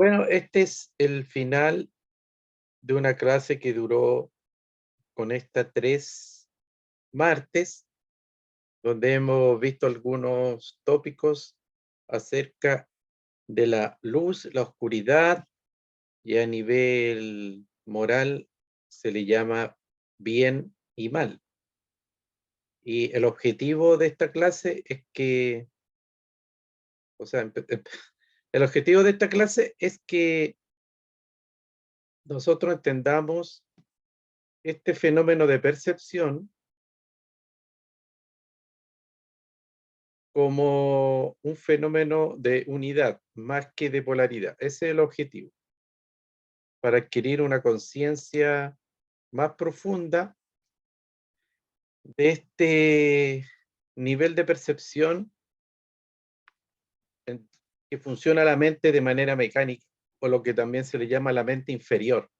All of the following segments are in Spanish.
Bueno, este es el final de una clase que duró con esta 3 martes, donde hemos visto algunos tópicos acerca de la luz, la oscuridad, y a nivel moral se le llama bien y mal. Y el objetivo de esta clase es que, o sea, el objetivo de esta clase es que nosotros entendamos este fenómeno de percepción como un fenómeno de unidad más que de polaridad. Ese es el objetivo, para adquirir una conciencia más profunda de este nivel de percepción en que funciona la mente de manera mecánica, o lo que también se le llama la mente inferior.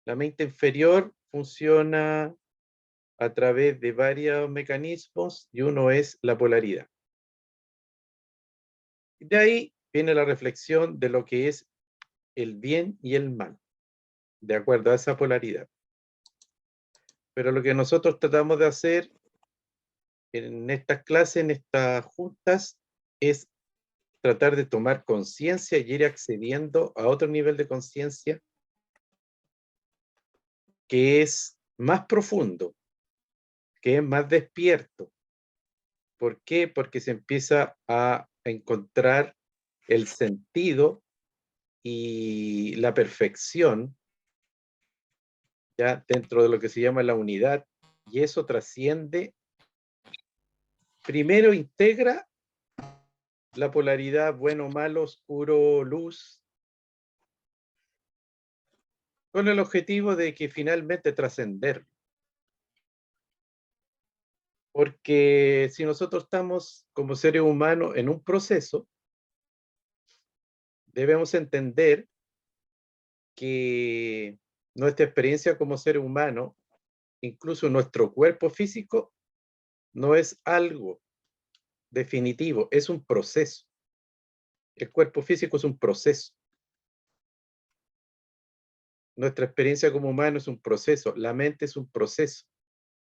La mente inferior funciona a través de varios mecanismos y uno es la polaridad. De ahí viene la reflexión de lo que es el bien y el mal, de acuerdo a esa polaridad. Pero lo que nosotros tratamos de hacer en estas clases, en estas juntas, es tratar de tomar conciencia y ir accediendo a otro nivel de conciencia que es más profundo, que es más despierto. ¿Por qué? Porque se empieza a encontrar el sentido y la perfección ya dentro de lo que se llama la unidad, y eso trasciende, primero integra la polaridad bueno, malo, oscuro, luz, con el objetivo de que finalmente trascender. Porque si nosotros estamos como seres humanos en un proceso, debemos entender que nuestra experiencia como ser humano, incluso nuestro cuerpo físico, no es algo definitivo, es un proceso. El cuerpo físico es un proceso. Nuestra experiencia como humano es un proceso, la mente es un proceso.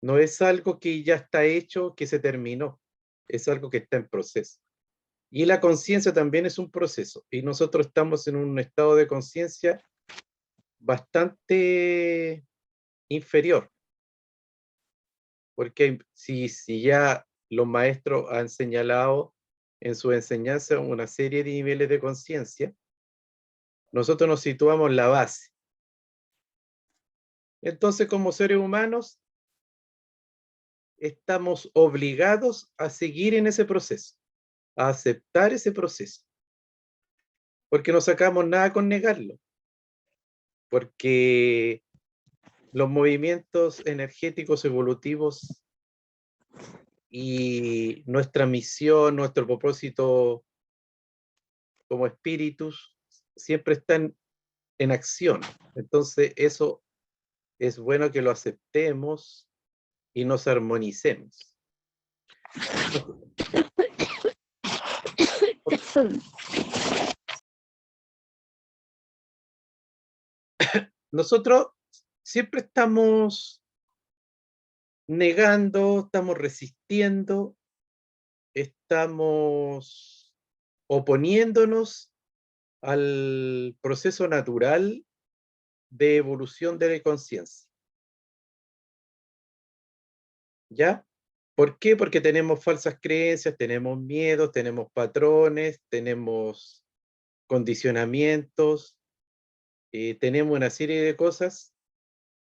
No es algo que ya está hecho, que se terminó, es algo que está en proceso. Y la conciencia también es un proceso, y nosotros estamos en un estado de conciencia bastante inferior, porque si ya los maestros han señalado en su enseñanza una serie de niveles de conciencia, nosotros nos situamos en la base. Entonces, como seres humanos, estamos obligados a seguir en ese proceso, a aceptar ese proceso, porque no sacamos nada con negarlo, porque los movimientos energéticos evolutivos y nuestra misión, nuestro propósito como espíritus, siempre están en acción. Entonces, eso es bueno que lo aceptemos y nos armonicemos. Nosotros siempre estamos negando, estamos resistiendo, estamos oponiéndonos al proceso natural de evolución de la conciencia. ¿Ya? ¿Por qué? Porque tenemos falsas creencias, tenemos miedos, tenemos patrones, tenemos condicionamientos, tenemos una serie de cosas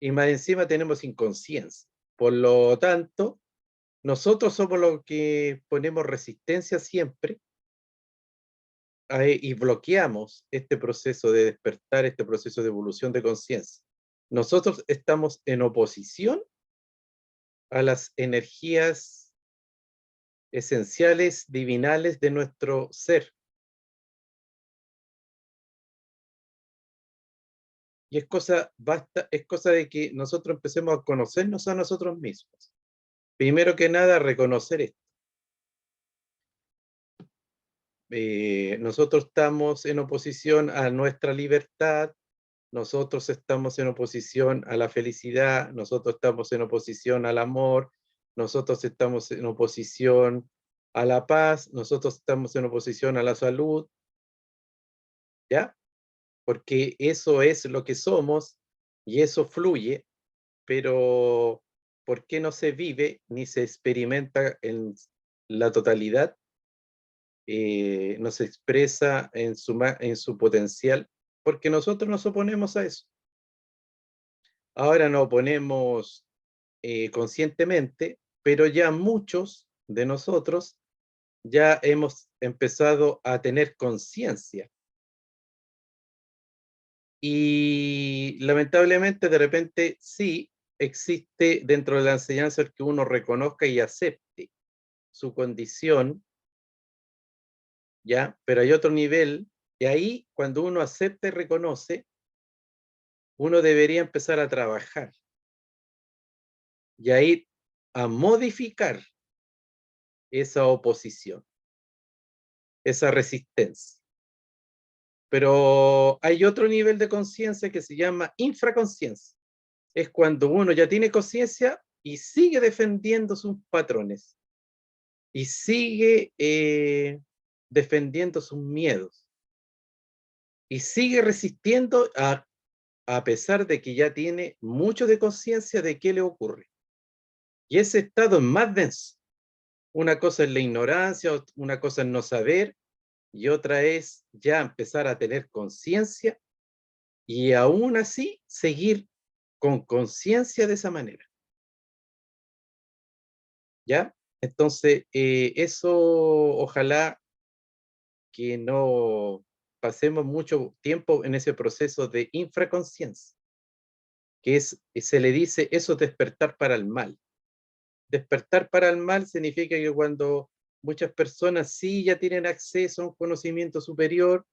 y más encima tenemos inconsciencia. Por lo tanto, nosotros somos los que ponemos resistencia siempre y bloqueamos este proceso de despertar, este proceso de evolución de conciencia. Nosotros estamos en oposición a las energías esenciales, divinales de nuestro ser. Y es cosa de que nosotros empecemos a conocernos a nosotros mismos. Primero que nada, reconocer esto. nosotros estamos en oposición a nuestra libertad, nosotros estamos en oposición a la felicidad, nosotros estamos en oposición al amor, nosotros estamos en oposición a la paz, nosotros estamos en oposición a la salud, ¿ya? Porque eso es lo que somos y eso fluye, pero ¿por qué no se vive ni se experimenta en la totalidad? No se expresa en su potencial, porque nosotros nos oponemos a eso. Ahora nos oponemos conscientemente, pero ya muchos de nosotros ya hemos empezado a tener conciencia. Y lamentablemente de repente sí existe dentro de la enseñanza el que uno reconozca y acepte su condición, ¿ya? Pero hay otro nivel, y ahí cuando uno acepta y reconoce, uno debería empezar a trabajar y a ir a modificar esa oposición, esa resistencia. Pero hay otro nivel de conciencia que se llama infraconsciencia. Es cuando uno ya tiene conciencia y sigue defendiendo sus patrones y sigue defendiendo sus miedos y sigue resistiendo a pesar de que ya tiene mucho de conciencia de qué le ocurre. Y ese estado es más denso. Una cosa es la ignorancia, una cosa es no saber, y otra es ya empezar a tener conciencia y aún así seguir con conciencia de esa manera. ¿Ya? Entonces, eso ojalá que no pasemos mucho tiempo en ese proceso de infraconsciencia, que se le dice eso despertar para el mal. Despertar para el mal significa que cuando muchas personas sí ya tienen acceso a un conocimiento superior,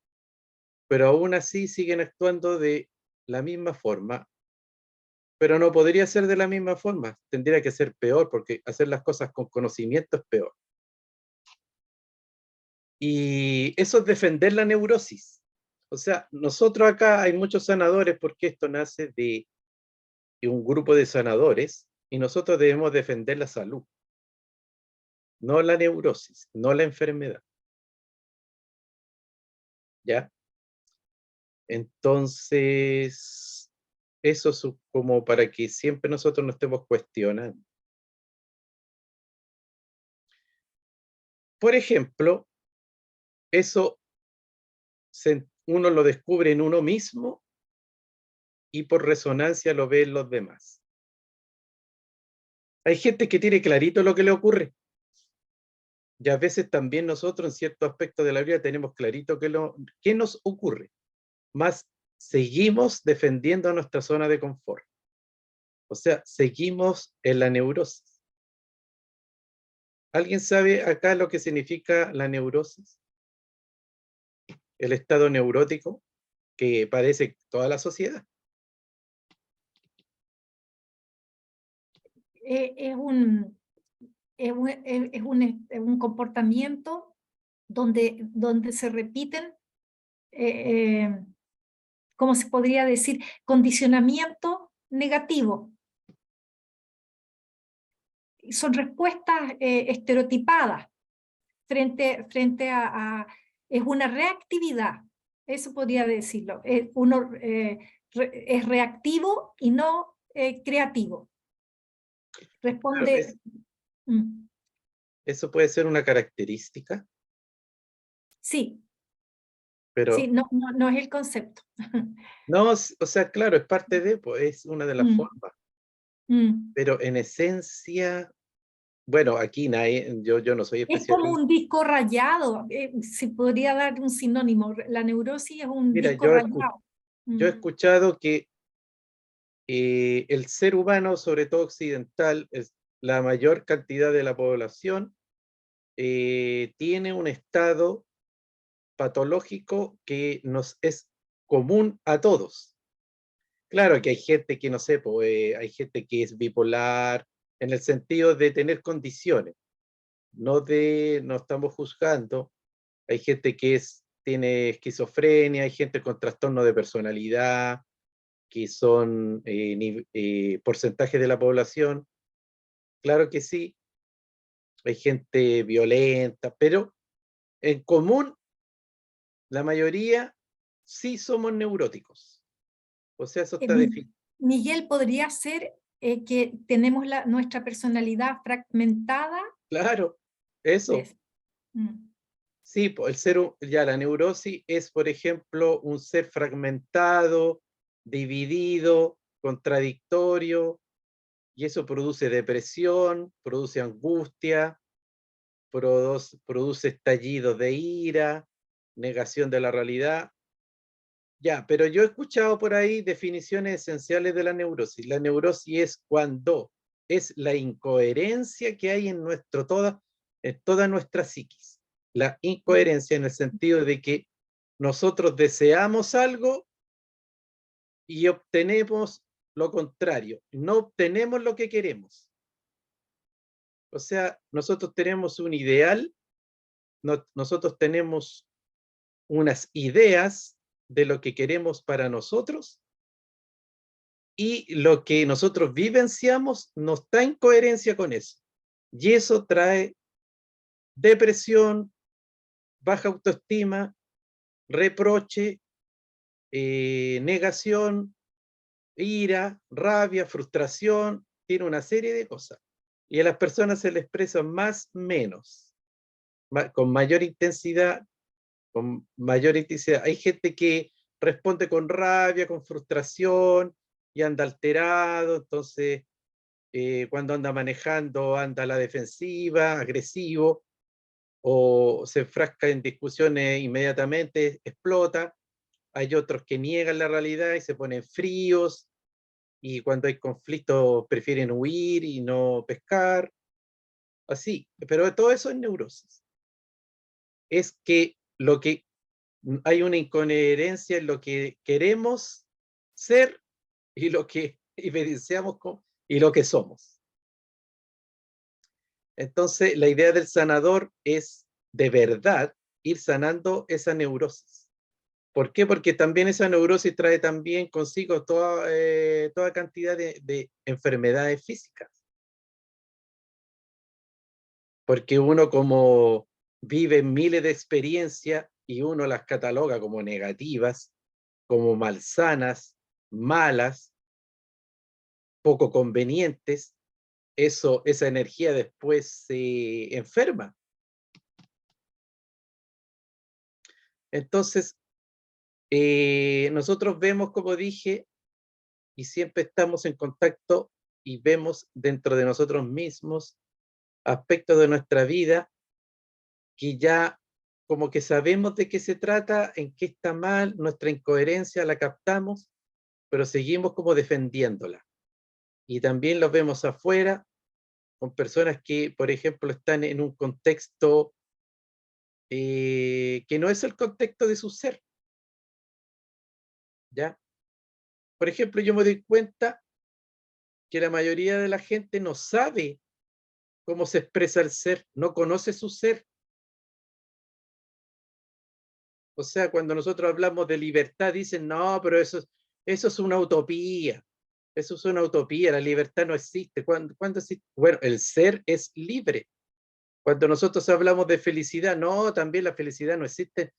pero aún así siguen actuando de la misma forma, pero no podría ser de la misma forma, tendría que ser peor, porque hacer las cosas con conocimiento es peor. Y eso es defender la neurosis. O sea, nosotros acá hay muchos sanadores porque esto nace de un grupo de sanadores y nosotros debemos defender la salud, no la neurosis, no la enfermedad. ¿Ya? Entonces, eso es como para que siempre nosotros nos estemos cuestionando. Por ejemplo, eso uno lo descubre en uno mismo y por resonancia lo ve en los demás. Hay gente que tiene clarito lo que le ocurre. Y a veces también nosotros en ciertos aspectos de la vida tenemos clarito qué nos ocurre. Más seguimos defendiendo nuestra zona de confort. O sea, seguimos en la neurosis. ¿Alguien sabe acá lo que significa la neurosis? El estado neurótico que padece toda la sociedad. Es un comportamiento donde se repiten, ¿cómo se podría decir? Condicionamiento negativo. Son respuestas estereotipadas frente es una reactividad, eso podría decirlo. Uno es reactivo y no creativo. Claro, Responde. Mm, eso puede ser una característica, sí, sí, pero no es el concepto. no, o sea, claro, es parte de, pues, es una de las Mm, formas, mm. pero en esencia, bueno, aquí nadie, yo no soy Es como especialista. un disco rayado, se podría dar un sinónimo. La neurosis es un Mira, disco rayado. yo he Mm. escuchado que el ser humano, sobre todo occidental, es la mayor cantidad de la población, tiene un estado patológico que nos es común a todos. Claro que hay gente que, no sé, hay gente que es bipolar en el sentido de tener condiciones, no estamos juzgando, hay gente que tiene esquizofrenia, hay gente con trastorno de personalidad, que son porcentajes de la población. Claro que sí, hay gente violenta, pero en común, la mayoría sí somos neuróticos. O sea, eso está definido. Miguel, ¿podría ser que tenemos nuestra personalidad fragmentada? Claro, eso. Pues, mm, Sí, pues ya la neurosis es, por ejemplo, un ser fragmentado, dividido, contradictorio, y eso produce depresión, produce angustia, produce estallidos de ira, negación de la realidad. Ya, pero yo he escuchado por ahí definiciones esenciales de la neurosis. La neurosis es cuando es la incoherencia que hay en toda nuestra psiquis. La incoherencia en el sentido de que nosotros deseamos algo y obtenemos lo contrario. No obtenemos lo que queremos. O sea, nosotros tenemos un ideal, nosotros tenemos unas ideas de lo que queremos para nosotros, y lo que nosotros vivenciamos no está en coherencia con eso. Y eso trae depresión, baja autoestima, reproche, negación, ira, rabia, frustración, tiene una serie de cosas. Y a las personas se les expresa más, menos, con mayor intensidad, con mayor intensidad. Hay gente que responde con rabia, con frustración y anda alterado, entonces cuando anda manejando anda a la defensiva, agresivo, o se enfrasca en discusiones inmediatamente, explota. Hay otros que niegan la realidad y se ponen fríos, y cuando hay conflictos prefieren huir y no pescar, así. Pero todo eso es neurosis. Es que hay una incoherencia en lo que queremos ser y lo que evidenciamos y lo que somos. Entonces, la idea del sanador es de verdad ir sanando esa neurosis. ¿Por qué? Porque también esa neurosis trae también consigo toda cantidad de enfermedades físicas. Porque uno, como vive miles de experiencias y uno las cataloga como negativas, como malsanas, malas, poco convenientes, esa energía después se enferma. Entonces, nosotros vemos, como dije, y siempre estamos en contacto y vemos dentro de nosotros mismos aspectos de nuestra vida que ya como que sabemos de qué se trata, en qué está mal, nuestra incoherencia la captamos, pero seguimos como defendiéndola. Y también los vemos afuera con personas que, por ejemplo, están en un contexto que no es el contexto de su ser, ¿ya? Por ejemplo, yo me doy cuenta que la mayoría de la gente no sabe cómo se expresa el ser, no conoce su ser. O sea, cuando nosotros hablamos de libertad, dicen, no, pero eso es una utopía. Eso es una utopía, la libertad no existe. ¿Cuándo existe? Bueno, el ser es libre. Cuando nosotros hablamos de felicidad, no, también la felicidad no existe.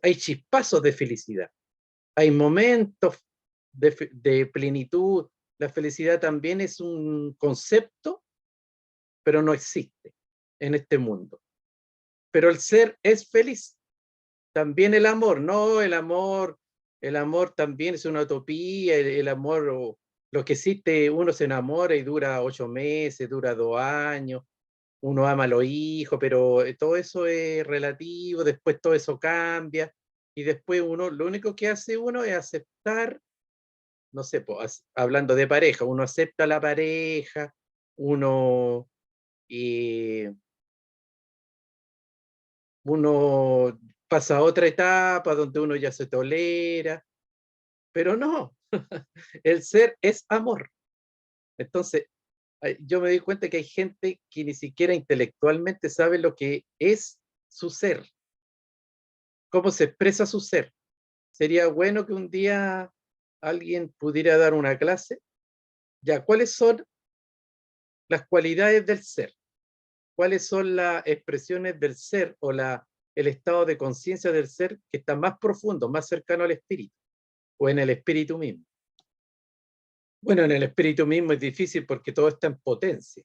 Hay chispazos de felicidad. Hay momentos de plenitud. La felicidad también es un concepto, pero no existe en este mundo. Pero el ser es feliz. También el amor, no, el amor también es una utopía, el amor, lo que existe, uno se enamora y dura 8 meses, dura 2 años, uno ama a los hijos, pero todo eso es relativo, después todo eso cambia, y después uno, lo único que hace uno es aceptar, no sé, pues, hablando de pareja, uno acepta a la pareja, uno, eh, uno pasa a otra etapa donde uno ya se tolera, pero no, el ser es amor. Entonces, yo me di cuenta que hay gente que ni siquiera intelectualmente sabe lo que es su ser. cómo se expresa su ser. Sería bueno que un día alguien pudiera dar una clase. Ya, ¿cuáles son las cualidades del ser? ¿Cuáles son las expresiones del ser o el estado de conciencia del ser que está más profundo, más cercano al espíritu o en el espíritu mismo? Bueno, en el espíritu mismo es difícil porque todo está en potencia,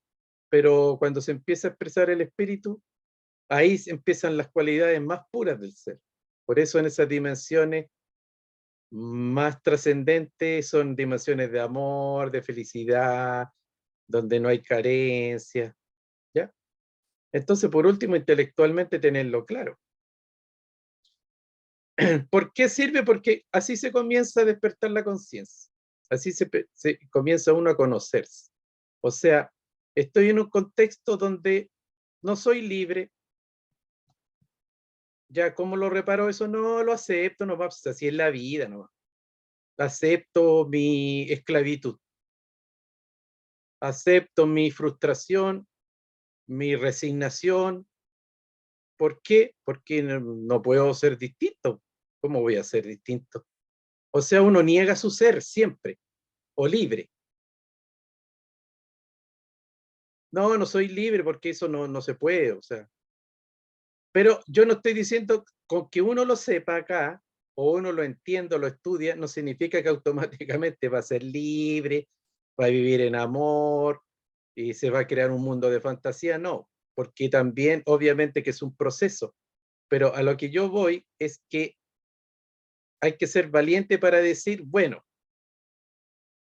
pero cuando se empieza a expresar el espíritu, ahí empiezan las cualidades más puras del ser. Por eso en esas dimensiones más trascendentes son dimensiones de amor, de felicidad, donde no hay carencia, ¿ya? Entonces, por último, intelectualmente tenerlo claro. ¿Por qué sirve? Porque así se comienza a despertar la conciencia. Así se comienza uno a conocerse. O sea, estoy en un contexto donde no soy libre. Ya, ¿cómo lo reparo eso? No lo acepto, no va, pues así es la vida, no. Acepto mi esclavitud. Acepto mi frustración, mi resignación. ¿Por qué? Porque no puedo ser distinto. ¿Cómo voy a ser distinto? O sea, uno niega su ser siempre, o libre. No, no soy libre porque eso no se puede, o sea. Pero yo no estoy diciendo con que uno lo sepa acá, o uno lo entienda, lo estudia, no significa que automáticamente va a ser libre, va a vivir en amor y se va a crear un mundo de fantasía, no, porque también obviamente que es un proceso, pero a lo que yo voy es que hay que ser valiente para decir, bueno,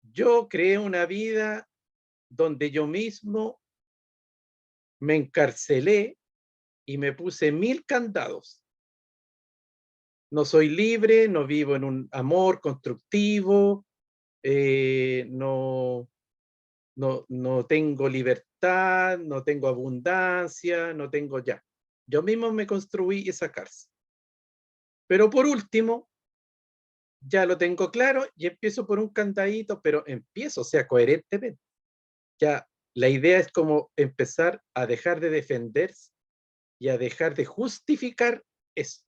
yo creé una vida donde yo mismo me encarcelé y me puse 1000 candados. No soy libre, no vivo en un amor constructivo, no tengo libertad, no tengo abundancia, no tengo ya. Yo mismo me construí esa cárcel. Pero por último, ya lo tengo claro y empiezo por un candadito, pero empiezo, o sea, coherentemente. Ya la idea es como empezar a dejar de defenderse y a dejar de justificar eso.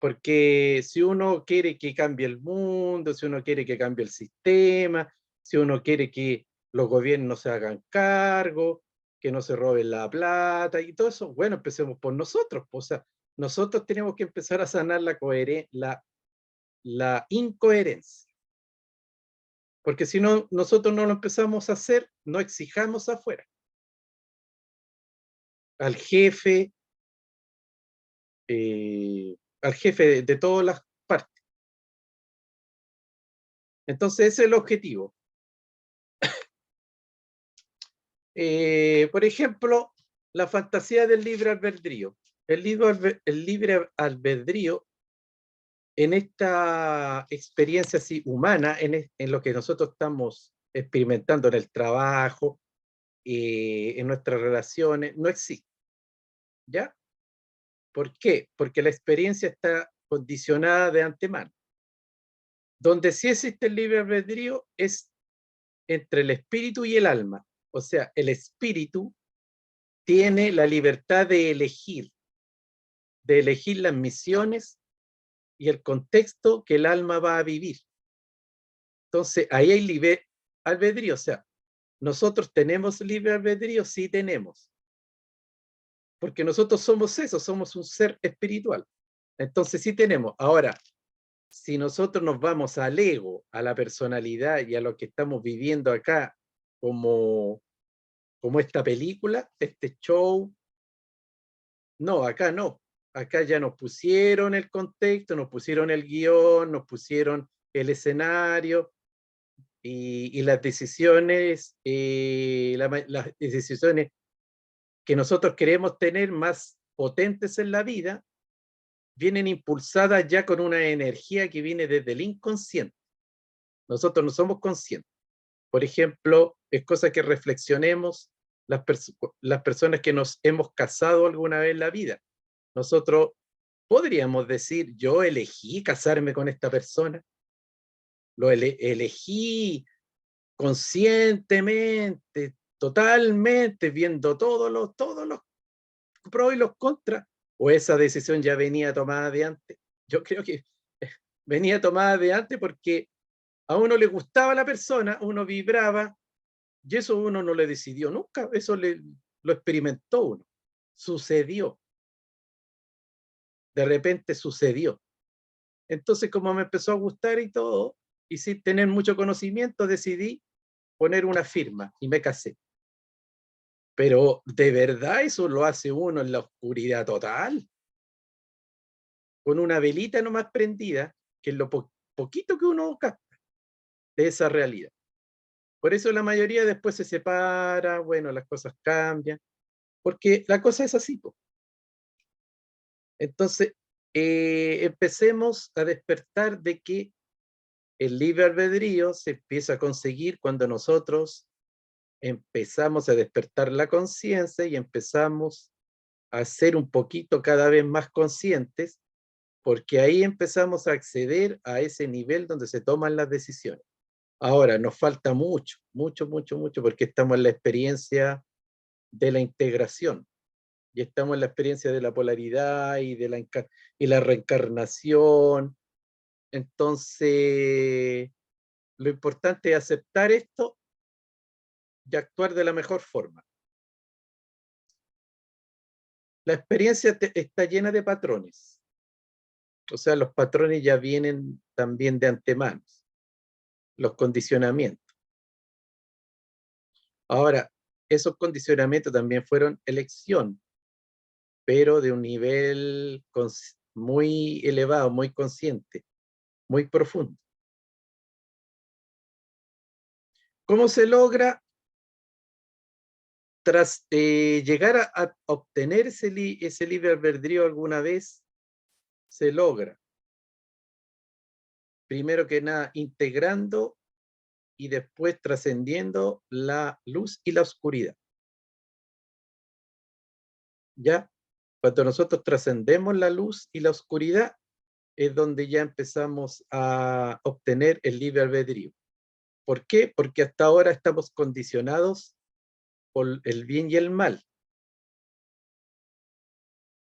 Porque si uno quiere que cambie el mundo, si uno quiere que cambie el sistema, si uno quiere que los gobiernos se hagan cargo, que no se roben la plata y todo eso, bueno, empecemos por nosotros. O sea, nosotros tenemos que empezar a sanar la incoherencia. Porque si no, nosotros no lo empezamos a hacer, no exijamos afuera. Al jefe, al jefe de todas las partes. Entonces ese es el objetivo. Por ejemplo, la fantasía del libre albedrío. El libre albedrío en esta experiencia así humana, en lo que nosotros estamos experimentando en el trabajo, en nuestras relaciones, no existe. ¿Ya? ¿Por qué? Porque la experiencia está condicionada de antemano. Donde sí existe el libre albedrío es entre el espíritu y el alma. O sea, el espíritu tiene la libertad de elegir las misiones y el contexto que el alma va a vivir. Entonces, ahí hay libre albedrío. O sea, ¿nosotros tenemos libre albedrío? Sí tenemos. Porque nosotros somos eso, somos un ser espiritual. Entonces, sí tenemos. Ahora, si nosotros nos vamos al ego, a la personalidad y a lo que estamos viviendo acá como esta película, este show, no, acá no. Acá ya nos pusieron el contexto, nos pusieron el guión, nos pusieron el escenario y las decisiones, las decisiones que nosotros queremos tener más potentes en la vida, vienen impulsadas ya con una energía que viene desde el inconsciente. Nosotros no somos conscientes. Por ejemplo, es cosa que reflexionemos las personas que nos hemos casado alguna vez en la vida. Nosotros podríamos decir, yo elegí casarme con esta persona, lo elegí conscientemente, totalmente, viendo todos los pros y los contras. ¿O esa decisión ya venía tomada de antes? Yo creo que venía tomada de antes porque a uno le gustaba la persona, uno vibraba, y eso uno no le decidió nunca, eso lo experimentó uno. Sucedió. De repente sucedió. Entonces, como me empezó a gustar y todo, y sin tener mucho conocimiento, decidí poner una firma y me casé. Pero de verdad eso lo hace uno en la oscuridad total, con una velita nomás prendida, que es lo poquito que uno capta de esa realidad. Por eso la mayoría después se separa, bueno, las cosas cambian, porque la cosa es así, po. Entonces, empecemos a despertar de que el libre albedrío se empieza a conseguir cuando nosotros empezamos a despertar la conciencia y empezamos a ser un poquito cada vez más conscientes, porque ahí empezamos a acceder a ese nivel donde se toman las decisiones. Ahora, nos falta mucho, mucho, mucho, mucho, porque estamos en la experiencia de la integración y estamos en la experiencia de la polaridad y de la reencarnación. Entonces, lo importante es aceptar esto y actuar de la mejor forma. La experiencia está llena de patrones. O sea, los patrones ya vienen también de antemano, los condicionamientos. Ahora, esos condicionamientos también fueron elección, pero de un nivel muy elevado, muy consciente, muy profundo. ¿Cómo se logra? Tras llegar a obtener ese libre albedrío alguna vez, se logra, primero que nada, integrando y después trascendiendo la luz y la oscuridad. ¿Ya? Cuando nosotros trascendemos la luz y la oscuridad, es donde ya empezamos a obtener el libre albedrío. ¿Por qué? Porque hasta ahora estamos condicionados por el bien y el mal.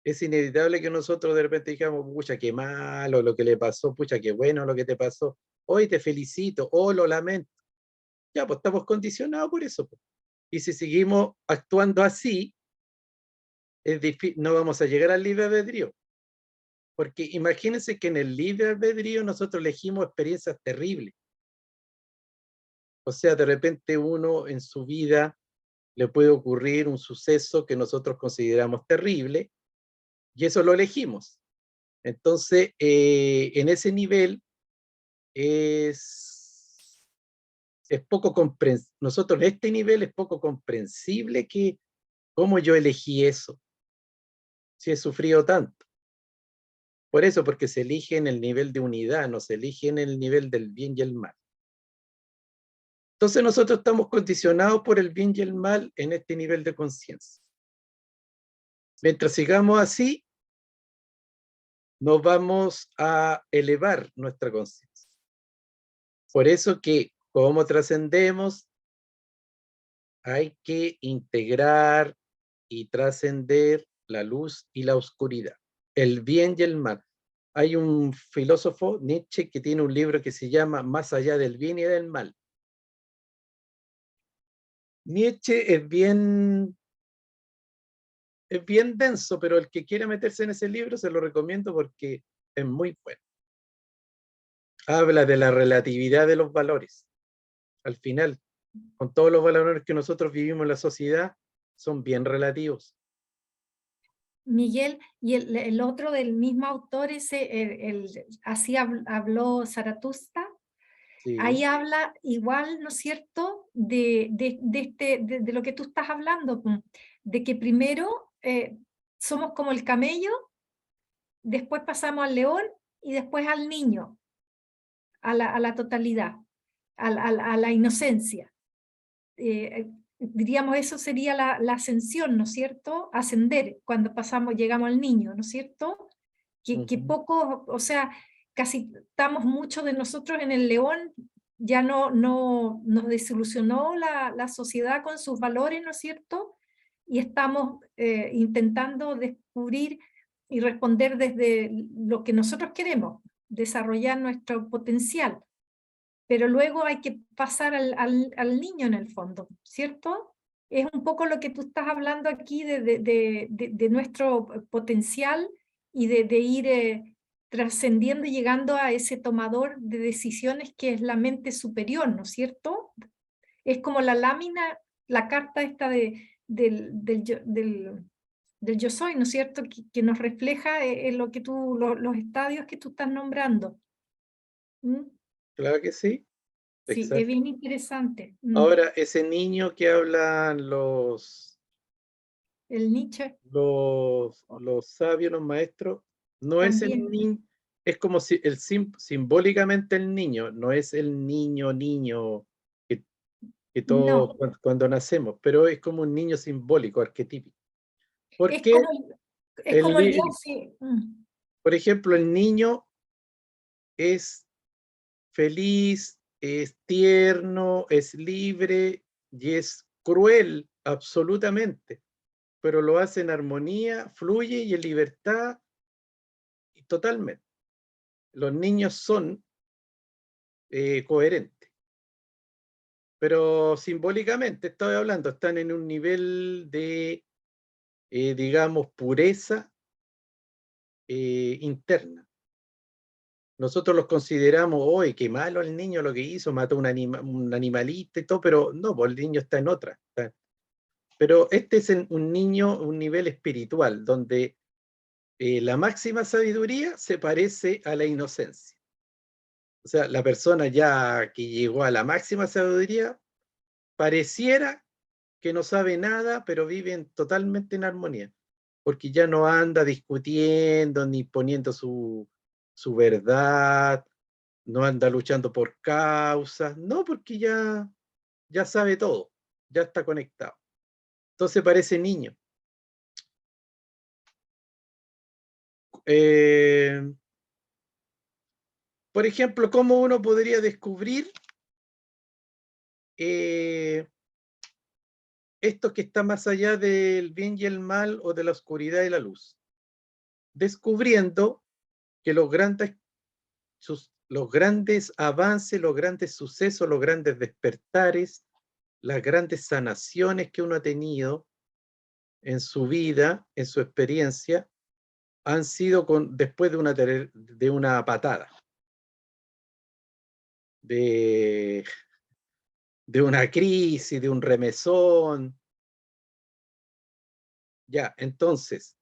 Es inevitable que nosotros de repente digamos, pucha, qué malo lo que le pasó, pucha, qué bueno lo que te pasó, hoy te felicito, o lo lamento. Ya, pues estamos condicionados por eso. Pues. Y si seguimos actuando así, no vamos a llegar al libre albedrío. Porque imagínense que en el libre albedrío nosotros elegimos experiencias terribles. O sea, de repente uno en su vida le puede ocurrir un suceso que nosotros consideramos terrible y eso lo elegimos. Entonces, en ese nivel es poco comprensible. Nosotros en este nivel es poco comprensible que cómo yo elegí eso, si he sufrido tanto. Por eso, porque se elige en el nivel de unidad, no se elige en el nivel del bien y el mal. Entonces nosotros estamos condicionados por el bien y el mal en este nivel de conciencia. Mientras sigamos así, nos vamos a elevar nuestra conciencia. Por eso que, como trascendemos, hay que integrar y trascender la luz y la oscuridad, el bien y el mal. Hay un filósofo, Nietzsche, que tiene un libro que se llama Más allá del bien y del mal. Nietzsche es bien denso, pero el que quiera meterse en ese libro se lo recomiendo porque es muy bueno. Habla de la relatividad de los valores. Al final, con todos los valores que nosotros vivimos en la sociedad, son bien relativos. Miguel, y el otro del mismo autor, así habló Zaratustra, Sí. ahí habla igual, ¿no es cierto?, de lo que tú estás hablando, de que primero somos como el camello, después pasamos al león y después al niño, a la totalidad, a la inocencia. Diríamos, eso sería la ascensión, ¿no es cierto? Ascender, cuando llegamos al niño, ¿no es cierto? Que poco, o sea, casi estamos muchos de nosotros en el león, ya nos desilusionó la sociedad con sus valores, ¿no es cierto? Y estamos intentando descubrir y responder desde lo que nosotros queremos, desarrollar nuestro potencial. Pero luego hay que pasar al niño en el fondo, ¿cierto? Es un poco lo que tú estás hablando aquí de nuestro potencial y de ir trascendiendo y llegando a ese tomador de decisiones que es la mente superior, ¿no es cierto? Es como la lámina, la carta esta del yo soy, ¿no es cierto? Que nos refleja en lo que tú, los estadios que tú estás nombrando. ¿Mm? Claro que sí, Sí, es exacto. bien interesante. Ahora, ese niño que hablan El Nietzsche los sabios, los maestros, no es el también. niño, es como si simbólicamente el niño, no es el niño que, que todos No, cuando nacemos, pero es como un niño simbólico, arquetípico. es Porque como, es el, como el yo, ni- sí. por ejemplo, el niño es feliz, es tierno, es libre y es cruel absolutamente, pero lo hace en armonía, fluye y en libertad y totalmente. Los niños son coherentes, pero simbólicamente estoy hablando, están en un nivel de, digamos, pureza interna. Nosotros los consideramos, hoy qué malo el niño lo que hizo, mató un animalista y todo, pero no, pues el niño está en otra. Pero este es un niño, un nivel espiritual, donde la máxima sabiduría se parece a la inocencia. O sea, la persona ya que llegó a la máxima sabiduría pareciera que no sabe nada, pero viven totalmente en armonía, porque ya no anda discutiendo ni poniendo su verdad, no anda luchando por causas, no, porque ya sabe todo, ya está conectado. Entonces parece niño. Eh, por ejemplo, ¿cómo uno podría descubrir eh, esto que está más allá del bien y el mal o de la oscuridad y la luz? Descubriendo que los grandes avances, los grandes sucesos, los grandes despertares, las grandes sanaciones que uno ha tenido en su vida, en su experiencia, han sido después de una patada, de, de una crisis, de un remesón. Ya, entonces,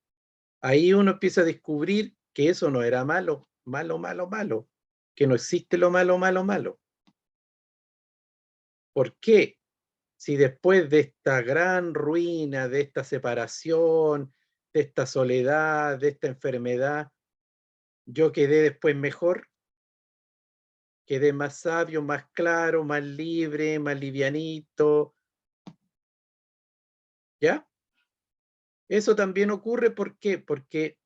ahí uno empieza a descubrir que eso no era malo, malo, que no existe lo malo. ¿Por qué? Si después de esta gran ruina, de esta separación, de esta soledad, de esta enfermedad, yo quedé después mejor, quedé más sabio, más claro, más libre, más livianito, ¿ya? Eso también ocurre, ¿por qué? Porque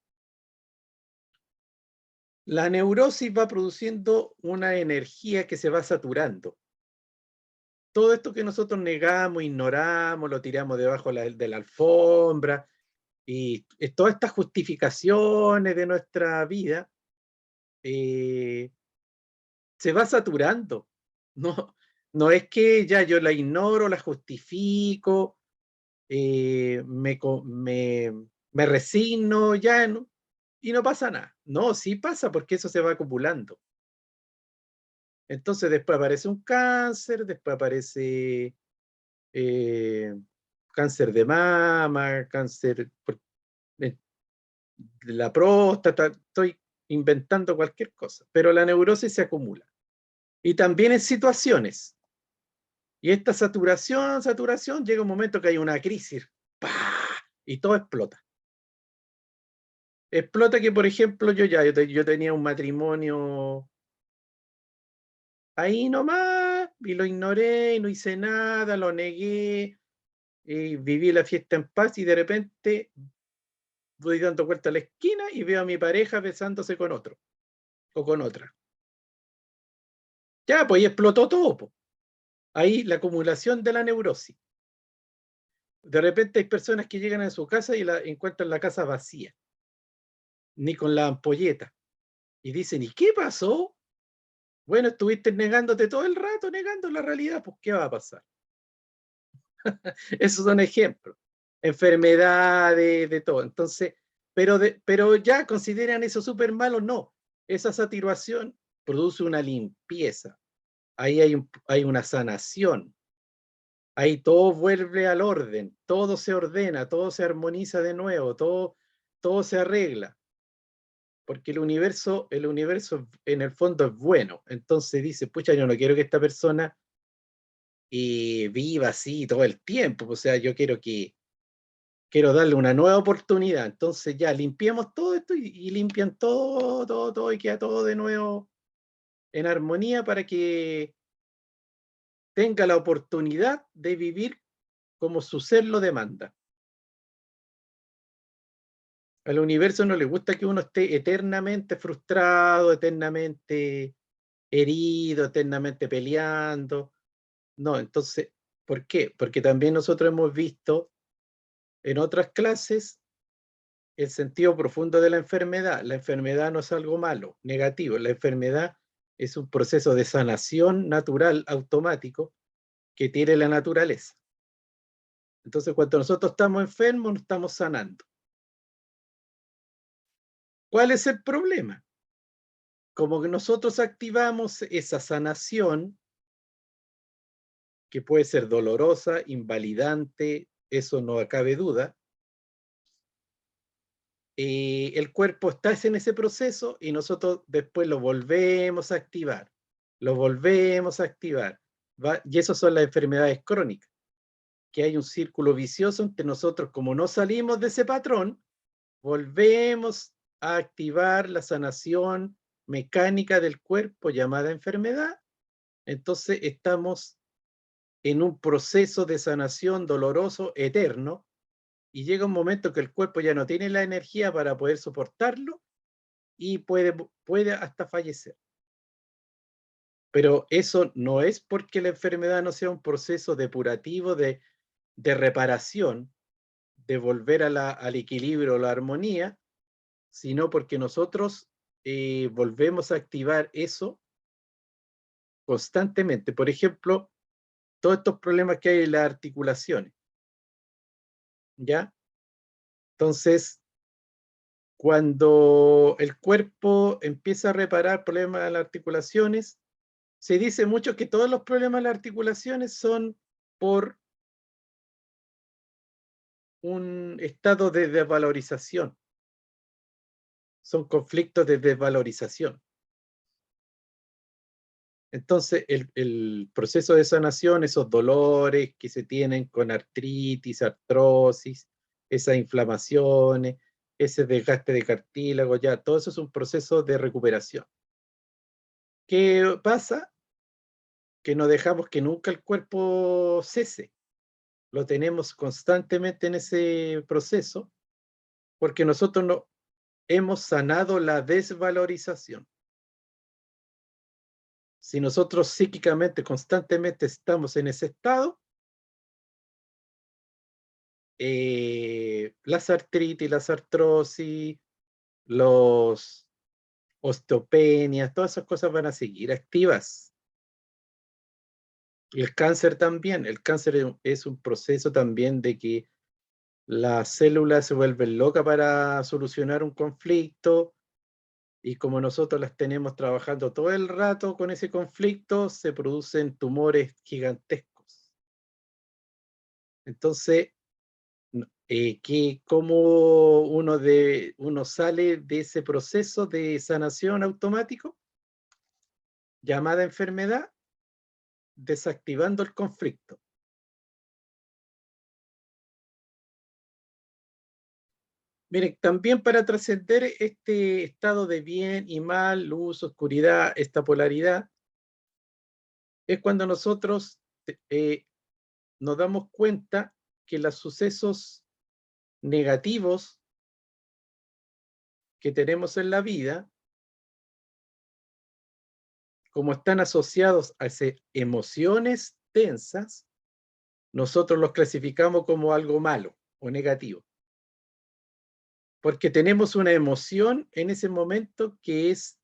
la neurosis va produciendo una energía que se va saturando. Todo esto que nosotros negamos, ignoramos, lo tiramos debajo de la alfombra, y todas estas justificaciones de nuestra vida eh, se va saturando. No, no es que ya yo la ignoro, la justifico, eh, me, me, me resigno ya no, y no pasa nada. No, sí pasa porque eso se va acumulando. Entonces después aparece un cáncer, después aparece eh, cáncer de mama, cáncer de la próstata, estoy inventando cualquier cosa, pero la neurosis se acumula. Y también en situaciones. Y esta saturación, llega un momento que hay una crisis, ¡pah! Y todo explota. Explota que, por ejemplo, yo tenía un matrimonio ahí nomás, y lo ignoré, y no hice nada, lo negué, y viví la fiesta en paz, y de repente voy dando vuelta a la esquina y veo a mi pareja besándose con otro, o con otra. Ya, pues ahí explotó todo, po. Ahí la acumulación de la neurosis. De repente hay personas que llegan a su casa y encuentran la casa vacía. ni con la ampolleta. Y dicen, ¿y qué pasó? Bueno, estuviste negándote todo el rato, negando la realidad, pues ¿qué va a pasar? Esos son ejemplos. Enfermedades, de todo. Entonces, pero ya consideran eso súper malo, no. Esa saturación produce una limpieza. Ahí hay una sanación. Ahí todo vuelve al orden, todo se ordena, todo se armoniza de nuevo, todo se arregla. Porque el universo en el fondo es bueno. Entonces dice, pucha, yo no quiero que esta persona viva así todo el tiempo. O sea, yo quiero darle una nueva oportunidad. Entonces ya limpiemos todo esto y limpian todo y queda todo de nuevo en armonía para que tenga la oportunidad de vivir como su ser lo demanda. Al universo no le gusta que uno esté eternamente frustrado, eternamente herido, eternamente peleando. No, entonces, ¿por qué? Porque también nosotros hemos visto en otras clases el sentido profundo de la enfermedad. La enfermedad no es algo malo, negativo. La enfermedad es un proceso de sanación natural, automático, que tiene la naturaleza. Entonces, cuando nosotros estamos enfermos, nos estamos sanando. ¿Cuál es el problema? Como que nosotros activamos esa sanación, que puede ser dolorosa, invalidante, eso no cabe duda, el cuerpo está en ese proceso y nosotros después lo volvemos a activar, lo volvemos a activar. Y esas son las enfermedades crónicas, que hay un círculo vicioso entre nosotros, como no salimos de ese patrón, volvemos a activar la sanación mecánica del cuerpo llamada enfermedad. Entonces estamos en un proceso de sanación doloroso eterno, y llega un momento que el cuerpo ya no tiene la energía para poder soportarlo y puede hasta fallecer. Pero eso no es porque la enfermedad no sea un proceso depurativo de reparación, de volver al equilibrio, a la armonía, sino porque nosotros volvemos a activar eso constantemente. Por ejemplo, todos estos problemas que hay en las articulaciones, ¿ya? Entonces, cuando el cuerpo empieza a reparar problemas de las articulaciones, se dice mucho que todos los problemas de las articulaciones son por un estado de desvalorización, son conflictos de desvalorización. Entonces, el proceso de sanación, esos dolores que se tienen con artritis, artrosis, esas inflamaciones, ese desgaste de cartílago, ya, todo eso es un proceso de recuperación. ¿Qué pasa? Que no dejamos que nunca el cuerpo cese. Lo tenemos constantemente en ese proceso porque nosotros no hemos sanado la desvalorización. Si nosotros psíquicamente constantemente estamos en ese estado, las artritis, las artrosis, los osteopenias, todas esas cosas van a seguir activas. Y el cáncer también. El cáncer es un proceso también de que las células se vuelven locas para solucionar un conflicto, y como nosotros las tenemos trabajando todo el rato con ese conflicto, se producen tumores gigantescos. Entonces, ¿cómo uno sale de ese proceso de sanación automático llamada enfermedad? Desactivando el conflicto. Miren, también para trascender este estado de bien y mal, luz, oscuridad, esta polaridad, es cuando nosotros nos damos cuenta que los sucesos negativos que tenemos en la vida, como están asociados a emociones tensas, nosotros los clasificamos como algo malo o negativo. porque tenemos una emoción en ese momento que es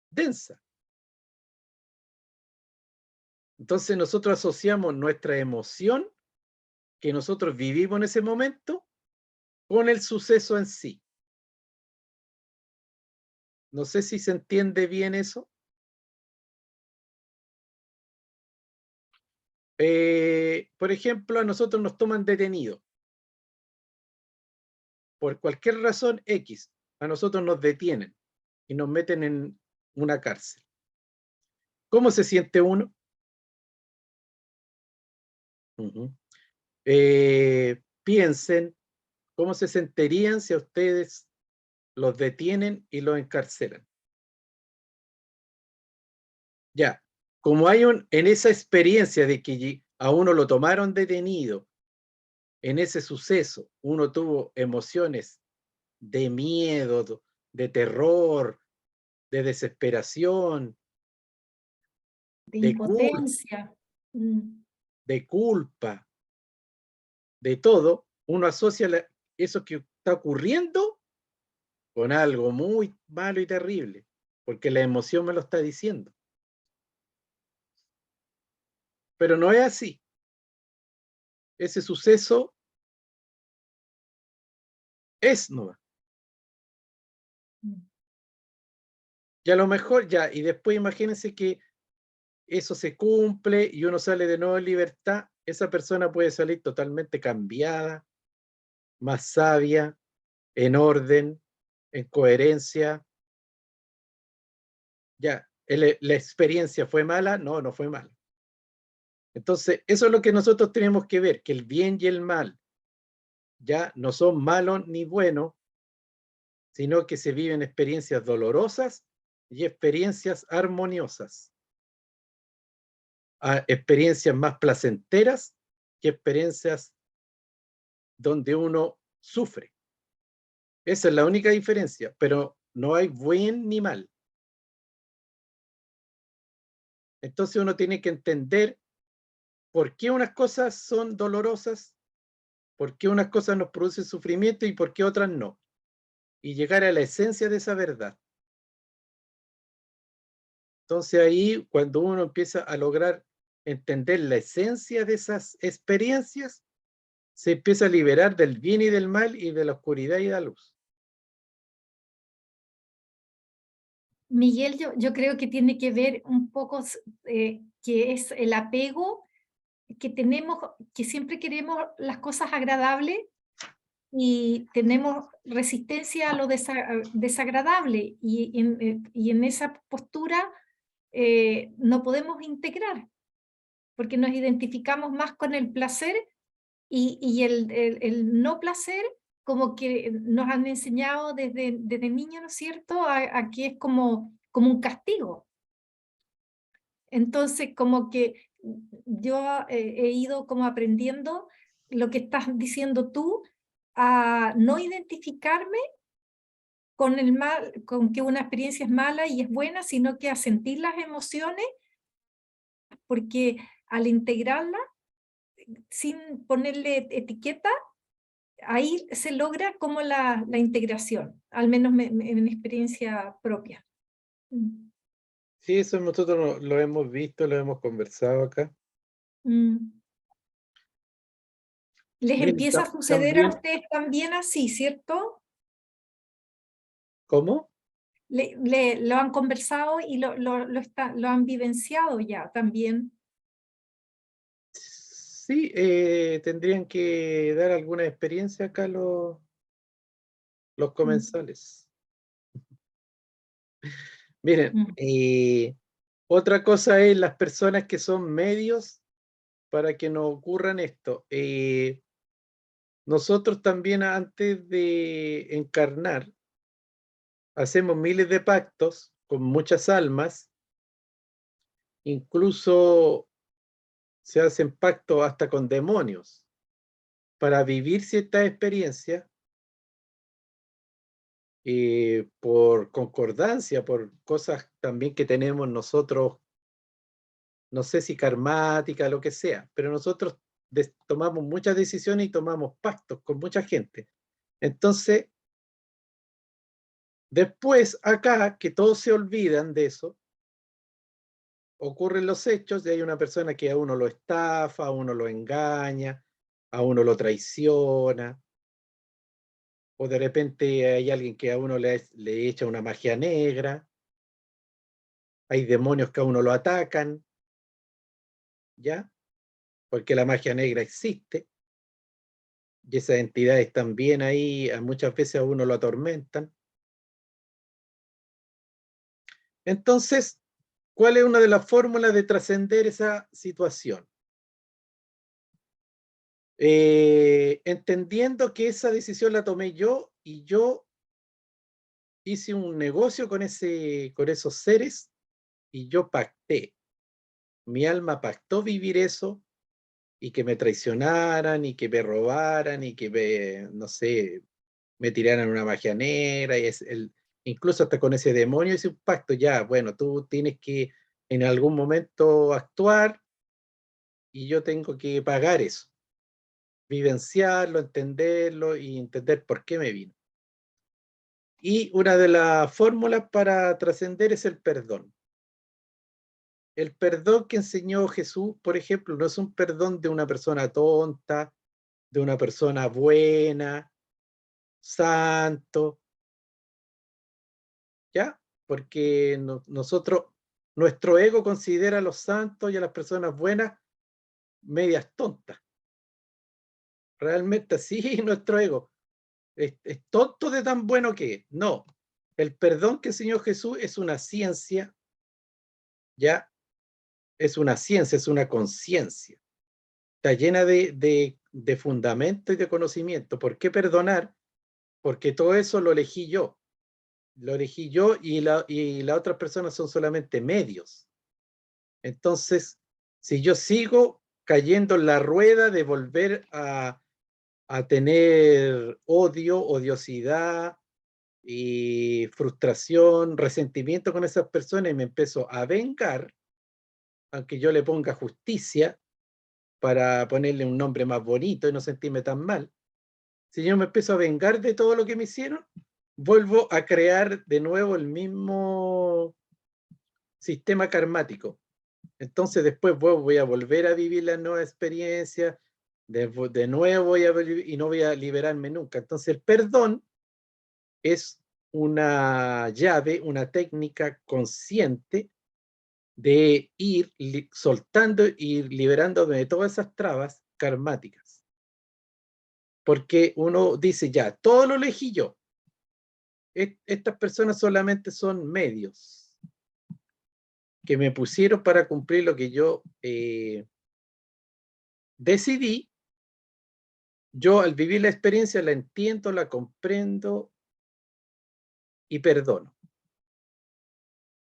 densa. Entonces nosotros asociamos nuestra emoción que nosotros vivimos en ese momento con el suceso en sí. No sé si se entiende bien eso. Por ejemplo, a nosotros nos toman detenidos por cualquier razón X. A nosotros nos detienen y nos meten en una cárcel. ¿Cómo se siente uno? Piensen cómo se sentirían si a ustedes los detienen y los encarcelan. Ya, como hay en esa experiencia de que a uno lo tomaron detenido, en ese suceso, uno tuvo emociones de miedo, de terror, de desesperación, de de culpa, impotencia. Mm. de culpa, de todo, uno asocia eso que está ocurriendo con algo muy malo y terrible, porque la emoción me lo está diciendo. Pero no es así. Ese suceso es nuevo. Mm. Y a lo mejor ya, y después imagínense que eso se cumple y uno sale de nuevo en libertad, esa persona puede salir totalmente cambiada, más sabia, en orden, en coherencia. Ya, la experiencia fue mala, no, no fue mala. Entonces, eso es lo que nosotros tenemos que ver, que el bien y el mal ya no son malos ni buenos, sino que se viven experiencias dolorosas y experiencias armoniosas, experiencias más placenteras que experiencias donde uno sufre. Esa es la única diferencia, pero no hay buen ni mal. Entonces uno tiene que entender por qué unas cosas son dolorosas, por qué unas cosas nos producen sufrimiento y por qué otras no. Y llegar a la esencia de esa verdad. Entonces ahí, cuando uno empieza a lograr entender la esencia de esas experiencias, se empieza a liberar del bien y del mal y de la oscuridad y de la luz. Miguel, yo creo que tiene que ver un poco que es el apego que tenemos, que siempre queremos las cosas agradables y tenemos resistencia a lo desagradable y en esa postura no podemos integrar porque nos identificamos más con el placer y el no placer como que nos han enseñado desde niño, ¿no es cierto?, a que es como un castigo. Entonces, como que yo he ido como aprendiendo lo que estás diciendo tú, a no identificarme con el mal, con que una experiencia es mala y es buena, sino que a sentir las emociones, porque al integrarla, sin ponerle etiqueta, ahí se logra como la integración, al menos en mi experiencia propia. Mm. Sí, eso nosotros lo hemos visto, lo hemos conversado acá. Mm. Les Miren, empieza a suceder a también, ustedes también así, ¿cierto? ¿cómo? Lo han conversado y lo han vivenciado ya también. Sí, tendrían que dar alguna experiencia acá los Mm. comensales. Miren, Mm. otra cosa es las personas que son medios para que nos ocurran esto. Nosotros también antes de encarnar hacemos miles de pactos con muchas almas, incluso se hacen pactos hasta con demonios para vivir ciertas experiencias por concordancia, por cosas también que tenemos nosotros, no sé si karmática, lo que sea, pero nosotros tomamos muchas decisiones y tomamos pactos con mucha gente. Entonces, después acá, que todos se olvidan de eso, ocurren los hechos y hay una persona que a uno lo estafa, a uno lo engaña, a uno lo traiciona, o de repente hay alguien que a uno le echa una magia negra, hay demonios que a uno lo atacan, ¿ya? Porque la magia negra existe, y esas entidades también ahí muchas veces a uno lo atormentan. Entonces, ¿cuál es una de las fórmulas de trascender esa situación? Entendiendo que esa decisión la tomé yo y yo hice un negocio con esos seres y yo pacté. Mi alma pactó vivir eso y que me traicionaran y que me robaran y que no sé, me tiraran una magia negra y incluso hasta con ese demonio hice un pacto. Ya, bueno, tú tienes que en algún momento actuar y yo tengo que pagar eso, vivenciarlo, entenderlo y entender por qué me vino. Y una de las fórmulas para trascender es el perdón. El perdón que enseñó Jesús, por ejemplo, no es un perdón de una persona tonta, de una persona buena, santo, ¿ya? Porque nosotros, nuestro ego considera a los santos y a las personas buenas medias tontas. Realmente así nuestro ego. Es tonto de tan bueno que es. No, el perdón que enseñó Jesús es una ciencia, ¿ya? Es una ciencia, es una conciencia. Está llena de fundamento y de conocimiento. ¿Por qué perdonar? Porque todo eso lo elegí yo. Lo elegí yo y las otras personas son solamente medios. Entonces, si yo sigo cayendo en la rueda de volver a tener odio, odiosidad y frustración, resentimiento con esas personas y me empiezo a vengar, aunque yo le ponga justicia para ponerle un nombre más bonito y no sentirme tan mal, si yo me empiezo a vengar de todo lo que me hicieron, vuelvo a crear de nuevo el mismo sistema karmático. Entonces después voy a volver a vivir la nueva experiencia, de nuevo voy a vivir y no voy a liberarme nunca. Entonces el perdón es una llave, una técnica consciente de ir soltando y liberándome de todas esas trabas karmáticas. Porque uno dice, ya, todo lo elegí yo. Estas personas solamente son medios que me pusieron para cumplir lo que yo decidí. Yo al vivir la experiencia la entiendo, la comprendo y perdono.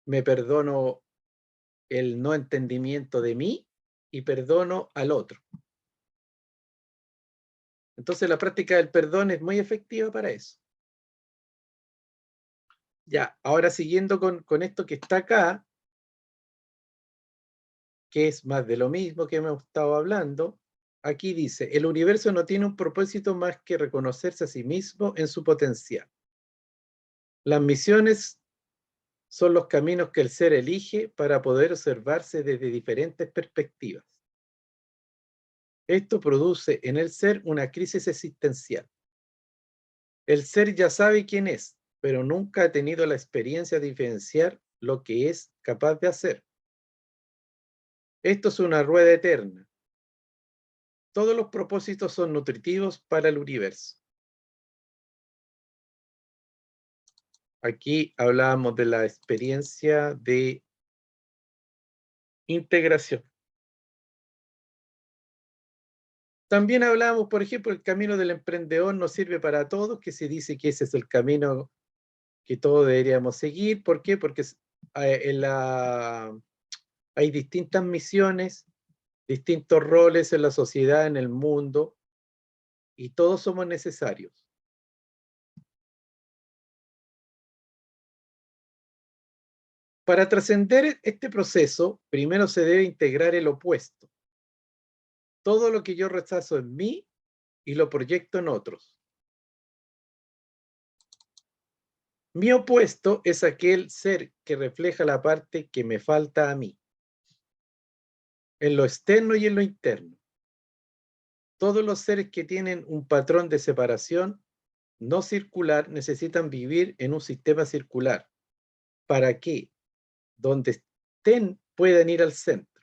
Me perdono el no entendimiento de mí y perdono al otro. Entonces la práctica del perdón es muy efectiva para eso. Ya, ahora siguiendo con esto que está acá, que es más de lo mismo que hemos estado hablando, aquí dice, el universo no tiene un propósito más que reconocerse a sí mismo en su potencial. Las misiones son los caminos que el ser elige para poder observarse desde diferentes perspectivas. Esto produce en el ser una crisis existencial. El ser ya sabe quién es, pero nunca ha tenido la experiencia de diferenciar lo que es capaz de hacer. Esto es una rueda eterna. Todos los propósitos son nutritivos para el universo. Aquí hablábamos de la experiencia de integración. También hablábamos, por ejemplo, el camino del emprendedor no sirve para todos, que se dice que ese es el camino que todos deberíamos seguir. ¿Por qué? Porque hay distintas misiones, distintos roles en la sociedad, en el mundo, y todos somos necesarios. Para trascender este proceso, primero se debe integrar el opuesto. Todo lo que yo rechazo en mí y lo proyecto en otros. Mi opuesto es aquel ser que refleja la parte que me falta a mí, en lo externo y en lo interno. Todos los seres que tienen un patrón de separación no circular necesitan vivir en un sistema circular para que donde estén puedan ir al centro.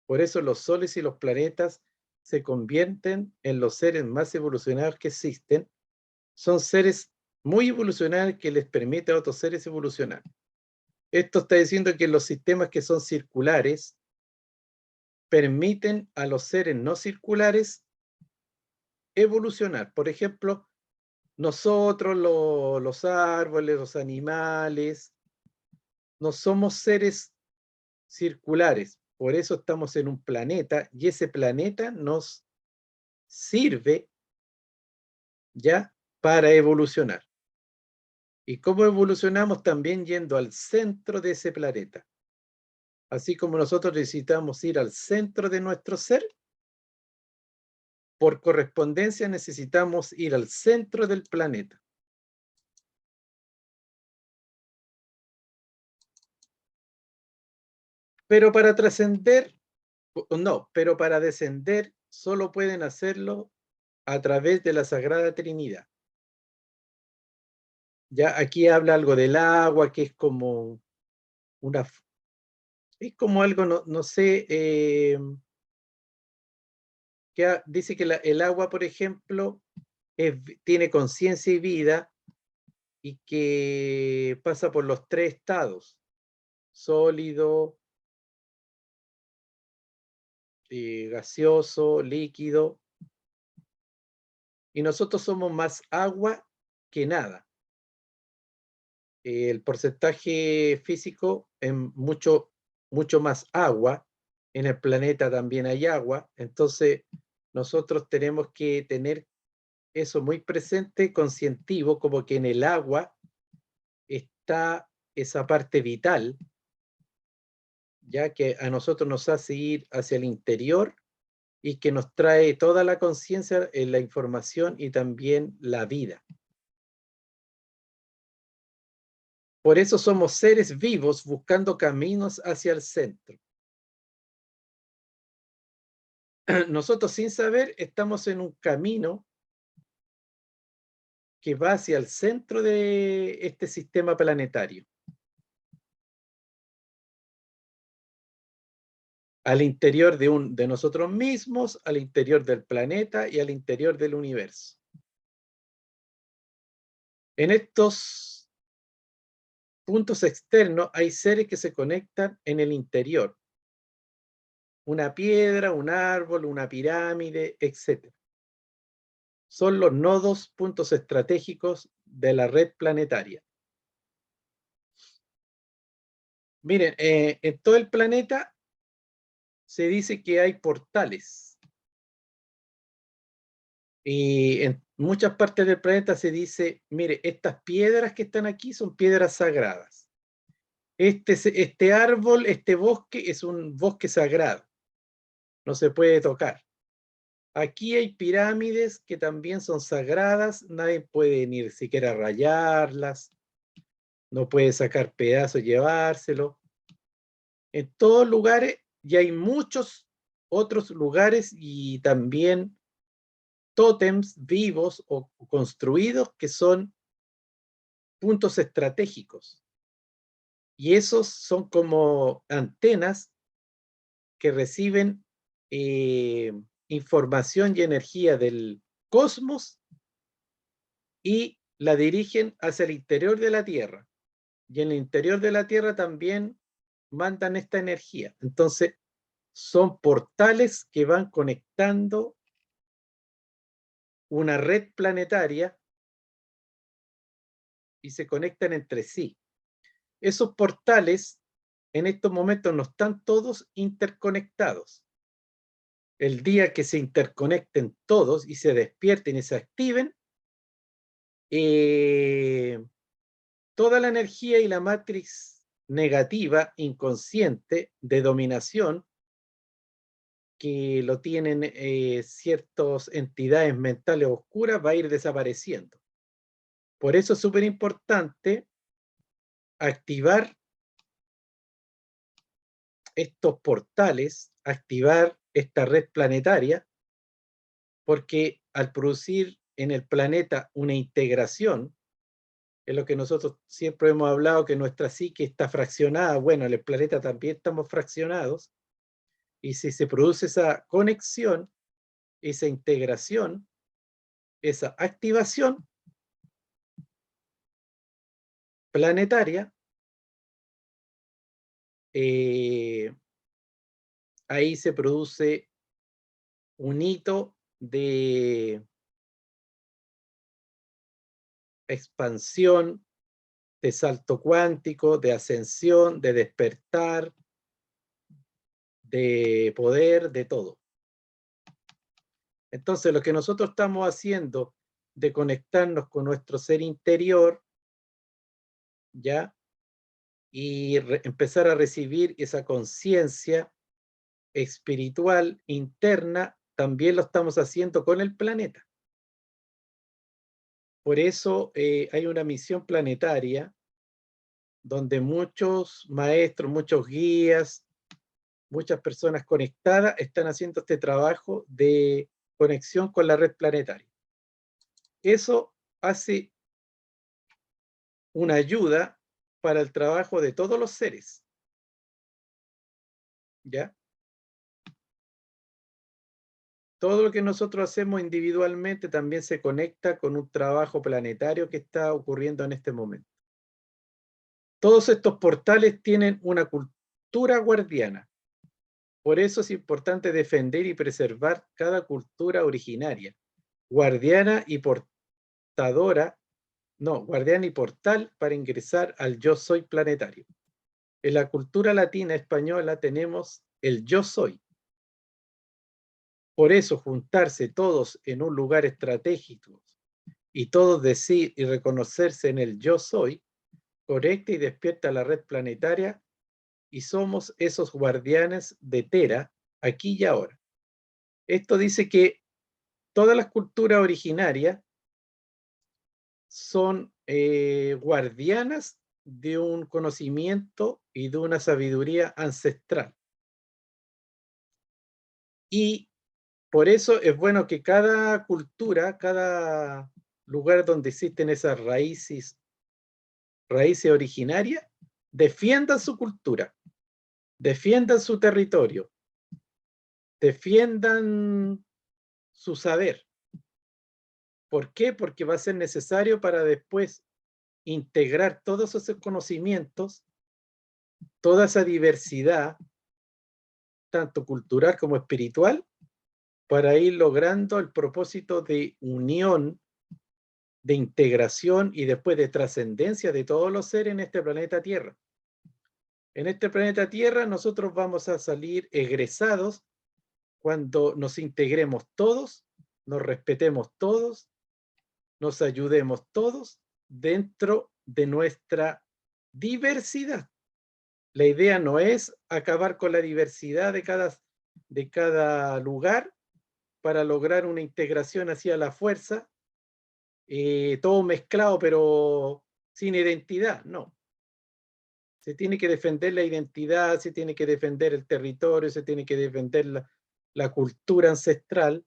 Por eso los soles y los planetas se convierten en los seres más evolucionados que existen. Son seres muy evolucionados que les permite a otros seres evolucionar. Esto está diciendo que los sistemas que son circulares permiten a los seres no circulares evolucionar. Por ejemplo, nosotros, los árboles, los animales, no somos seres circulares. Por eso estamos en un planeta y ese planeta nos sirve ya para evolucionar. ¿Y cómo evolucionamos? También yendo al centro de ese planeta. Así como nosotros necesitamos ir al centro de nuestro ser, por correspondencia necesitamos ir al centro del planeta. Pero para trascender, no, pero para descender solo pueden hacerlo a través de la Sagrada Trinidad. Ya aquí habla algo del agua, que es como una, es como algo, no sé, que dice que el agua, por ejemplo, tiene conciencia y vida y que pasa por los tres estados, sólido, gaseoso, líquido, y nosotros somos más agua que nada. El porcentaje físico es mucho más agua. En el planeta también hay agua, entonces nosotros tenemos que tener eso muy presente, conscientivo, como que en el agua está esa parte vital, ya que a nosotros nos hace ir hacia el interior y que nos trae toda la conciencia, la información y también la vida. Por eso somos seres vivos buscando caminos hacia el centro. Nosotros sin saber estamos en un camino que va hacia el centro de este sistema planetario. Al interior de nosotros mismos, al interior del planeta y al interior del universo. En estos puntos externos hay seres que se conectan en el interior. Una piedra, un árbol, una pirámide, etc. Son los nodos, puntos estratégicos de la red planetaria. Miren, en todo el planeta se dice que hay portales. Y en muchas partes del planeta se dice, mire, estas piedras que están aquí son piedras sagradas. Este árbol, este bosque es un bosque sagrado. No se puede tocar. Aquí hay pirámides que también son sagradas, nadie puede ni siquiera rayarlas, no puede sacar pedazos y llevárselo. En todos lugares, y hay muchos otros lugares y también tótems vivos o construidos que son puntos estratégicos. Y esos son como antenas que reciben información y energía del cosmos y la dirigen hacia el interior de la Tierra. Y en el interior de la Tierra también mandan esta energía. Entonces, son portales que van conectando una red planetaria y se conectan entre sí. Esos portales en estos momentos no están todos interconectados. El día que se interconecten todos y se despierten y se activen, toda la energía y la matriz negativa, inconsciente, de dominación, que lo tienen ciertas entidades mentales oscuras, va a ir desapareciendo. Por eso es súper importante activar estos portales, activar esta red planetaria, porque al producir en el planeta una integración, es lo que nosotros siempre hemos hablado, que nuestra psique está fraccionada. Bueno, en el planeta también estamos fraccionados, y si se produce esa conexión, esa integración, esa activación planetaria, ahí se produce un hito de expansión, de salto cuántico, de ascensión, de despertar, de poder, de todo. Entonces, lo que nosotros estamos haciendo de conectarnos con nuestro ser interior, ¿ya? Y empezar a recibir esa conciencia espiritual interna, también lo estamos haciendo con el planeta. Por eso hay una misión planetaria donde muchos maestros, muchos guías, muchas personas conectadas están haciendo este trabajo de conexión con la red planetaria. Eso hace una ayuda para el trabajo de todos los seres, ¿ya? Todo lo que nosotros hacemos individualmente también se conecta con un trabajo planetario que está ocurriendo en este momento. Todos estos portales tienen una cultura guardiana. Por eso es importante defender y preservar cada cultura originaria, guardiana y portadora, no, guardiana y portal para ingresar al yo soy planetario. En la cultura latina española tenemos el yo soy. Por eso juntarse todos en un lugar estratégico y todos decir y reconocerse en el yo soy, conecta y despierta la red planetaria y somos esos guardianes de Tera aquí y ahora. Esto dice que todas las culturas originarias son guardianas de un conocimiento y de una sabiduría ancestral. Y por eso es bueno que cada cultura, cada lugar donde existen esas raíces originarias, defiendan su cultura, defiendan su territorio, defiendan su saber. ¿Por qué? Porque va a ser necesario para después integrar todos esos conocimientos, toda esa diversidad, tanto cultural como espiritual, para ir logrando el propósito de unión, de integración y después de trascendencia de todos los seres en este planeta Tierra. En este planeta Tierra nosotros vamos a salir egresados cuando nos integremos todos, nos respetemos todos, nos ayudemos todos dentro de nuestra diversidad. La idea no es acabar con la diversidad de cada lugar para lograr una integración hacia la fuerza, todo mezclado pero sin identidad, no. Se tiene que defender la identidad, se tiene que defender el territorio, se tiene que defender la cultura ancestral.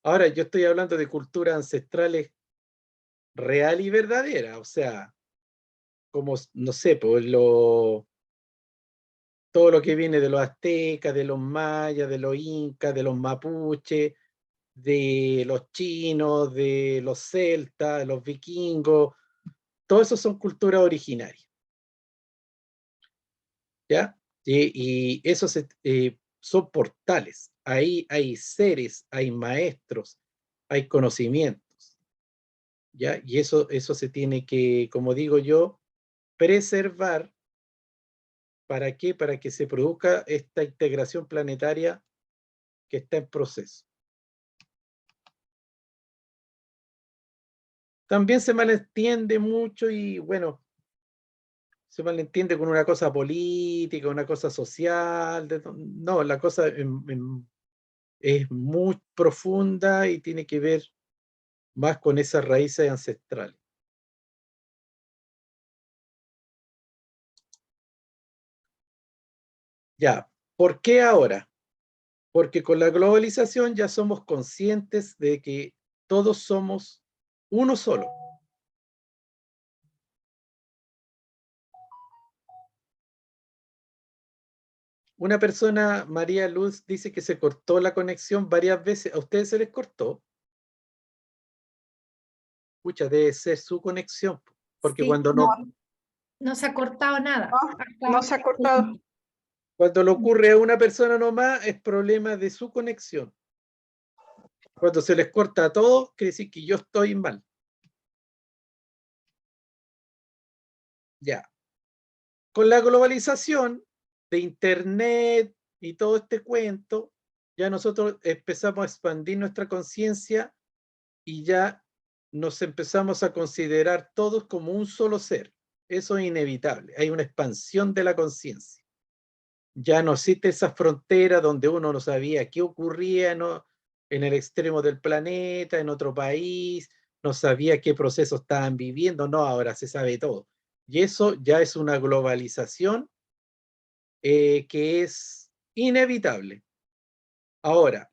Ahora, yo estoy hablando de culturas ancestrales real y verdadera, o sea, como, no sé, pues todo lo que viene de los aztecas, de los mayas, de los incas, de los mapuches, de los chinos, de los celtas, de los vikingos, todo eso son culturas originarias, ¿ya? Y eso son portales, ahí hay seres, hay maestros, hay conocimientos, ¿ya? Y eso se tiene que, como digo yo, preservar. ¿Para qué? Para que se produzca esta integración planetaria que está en proceso. También se malentiende mucho y bueno, se malentiende con una cosa política, una cosa social. No, la cosa es muy profunda y tiene que ver más con esas raíces ancestrales. Ya, ¿por qué ahora? Porque con la globalización ya somos conscientes de que todos somos uno solo. Una persona, María Luz, dice que se cortó la conexión varias veces. ¿A ustedes se les cortó? Pucha, debe ser su conexión, porque Sí, cuando no, no, no se ha cortado nada. No, Hasta no ahora. se ha cortado. cuando le ocurre a una persona nomás, es problema de su conexión. Cuando se les corta a todos, quiere decir que yo estoy mal. Ya. Con la globalización de Internet y todo este cuento, ya nosotros empezamos a expandir nuestra conciencia y ya nos empezamos a considerar todos como un solo ser. Eso es inevitable. Hay una expansión de la conciencia. Ya no existe esa frontera donde uno no sabía qué ocurría, ¿no?, en el extremo del planeta, en otro país, no sabía qué procesos estaban viviendo. No, ahora se sabe todo. Y eso ya es una globalización que es inevitable. Ahora,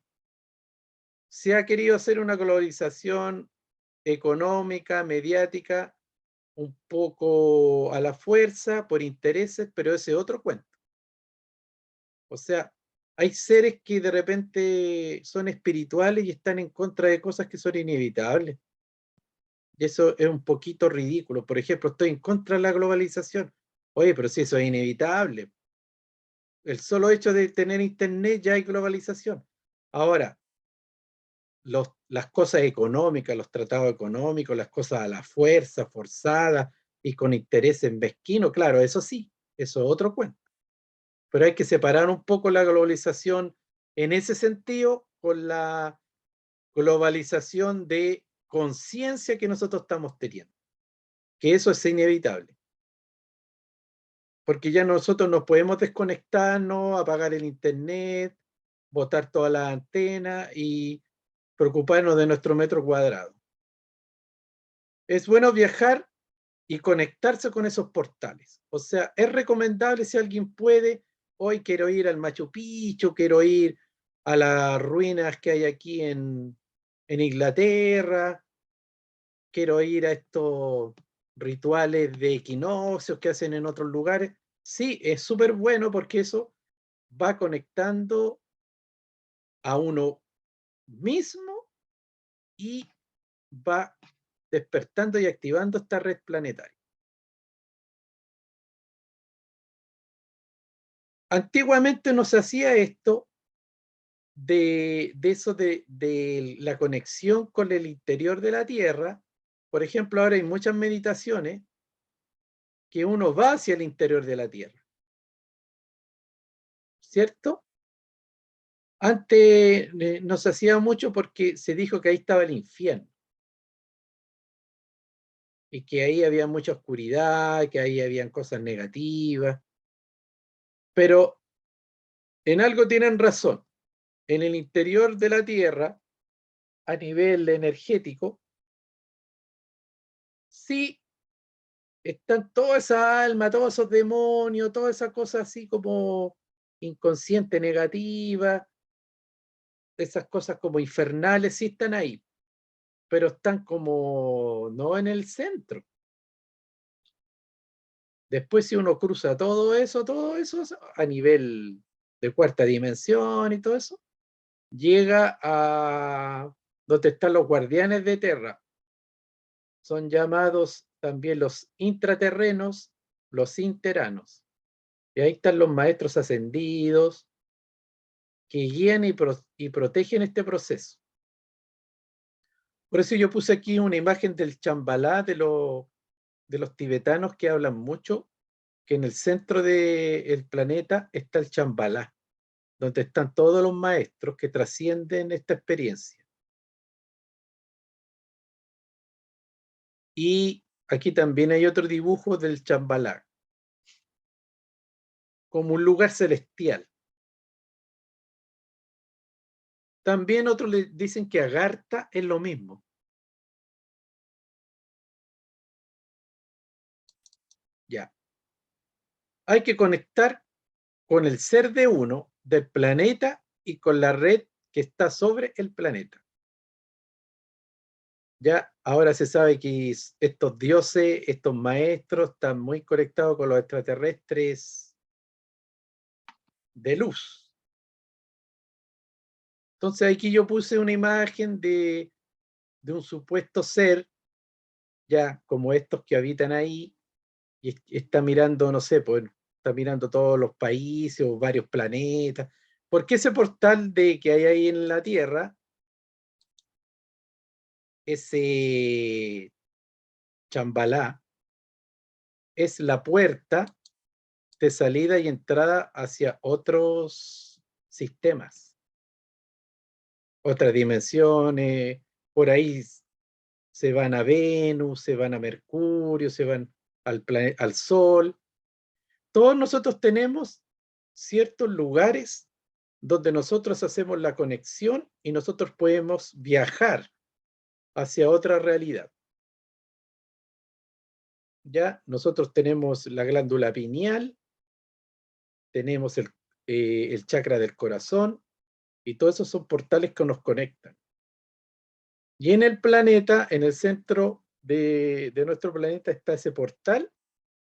se ha querido hacer una globalización económica, mediática, un poco a la fuerza, por intereses, pero ese es otro cuento. O sea, hay seres que de repente son espirituales y están en contra de cosas que son inevitables. Y eso es un poquito ridículo. Por ejemplo, estoy en contra de la globalización. Oye, pero si eso es inevitable. El solo hecho de tener internet ya hay globalización. Ahora, las cosas económicas, los tratados económicos, las cosas a la fuerza, forzadas y con intereses mezquinos, claro, eso sí, eso es otro cuento. Pero hay que separar un poco la globalización en ese sentido con la globalización de conciencia que nosotros estamos teniendo, que eso es inevitable, porque ya nosotros nos podemos desconectarnos, apagar el internet, botar todas las antenas y preocuparnos de nuestro metro cuadrado. Es bueno viajar y conectarse con esos portales. O sea, es recomendable si alguien puede, hoy quiero ir al Machu Picchu, quiero ir a las ruinas que hay aquí en Inglaterra, quiero ir a estos rituales de equinoccios que hacen en otros lugares. Sí, es súper bueno porque eso va conectando a uno mismo y va despertando y activando esta red planetaria. Antiguamente no se hacía esto de eso de la conexión con el interior de la Tierra. Por ejemplo, ahora hay muchas meditaciones que uno va hacia el interior de la Tierra, ¿cierto? Antes no se hacía mucho porque se dijo que ahí estaba el infierno y que ahí había mucha oscuridad, que ahí habían cosas negativas, pero en algo tienen razón. En el interior de la Tierra, a nivel energético, sí están toda esa alma, todos esos demonios, toda esa cosa así como inconsciente negativa, esas cosas como infernales, sí están ahí, pero están como no en el centro. Después si uno cruza todo eso a nivel de cuarta dimensión y todo eso, llega a donde están los guardianes de Terra. Son llamados también los intraterrenos, los interanos. Y ahí están los maestros ascendidos que guían y protegen este proceso. Por eso yo puse aquí una imagen del chambalá de los tibetanos que hablan mucho, que en el centro del planeta está el chambalá, donde están todos los maestros que trascienden esta experiencia. Y aquí también hay otro dibujo del chambalá, como un lugar celestial. También otros le dicen que Agartha es lo mismo. Ya. Hay que conectar con el ser de uno, del planeta y con la red que está sobre el planeta. Ya ahora se sabe que estos dioses, estos maestros, están muy conectados con los extraterrestres de luz. Entonces aquí yo puse una imagen de un supuesto ser, ya como estos que habitan ahí, y está mirando, no sé, pues está mirando todos los países o varios planetas. Porque ese portal de que hay ahí en la Tierra, ese chambalá, es la puerta de salida y entrada hacia otros sistemas, otras dimensiones. Por ahí se van a Venus, se van a Mercurio, se van al Sol. Todos nosotros tenemos ciertos lugares donde nosotros hacemos la conexión y nosotros podemos viajar hacia otra realidad. Ya nosotros tenemos la glándula pineal, tenemos el chakra del corazón, y todos esos son portales que nos conectan. Y en el planeta, en el centro de nuestro planeta, está ese portal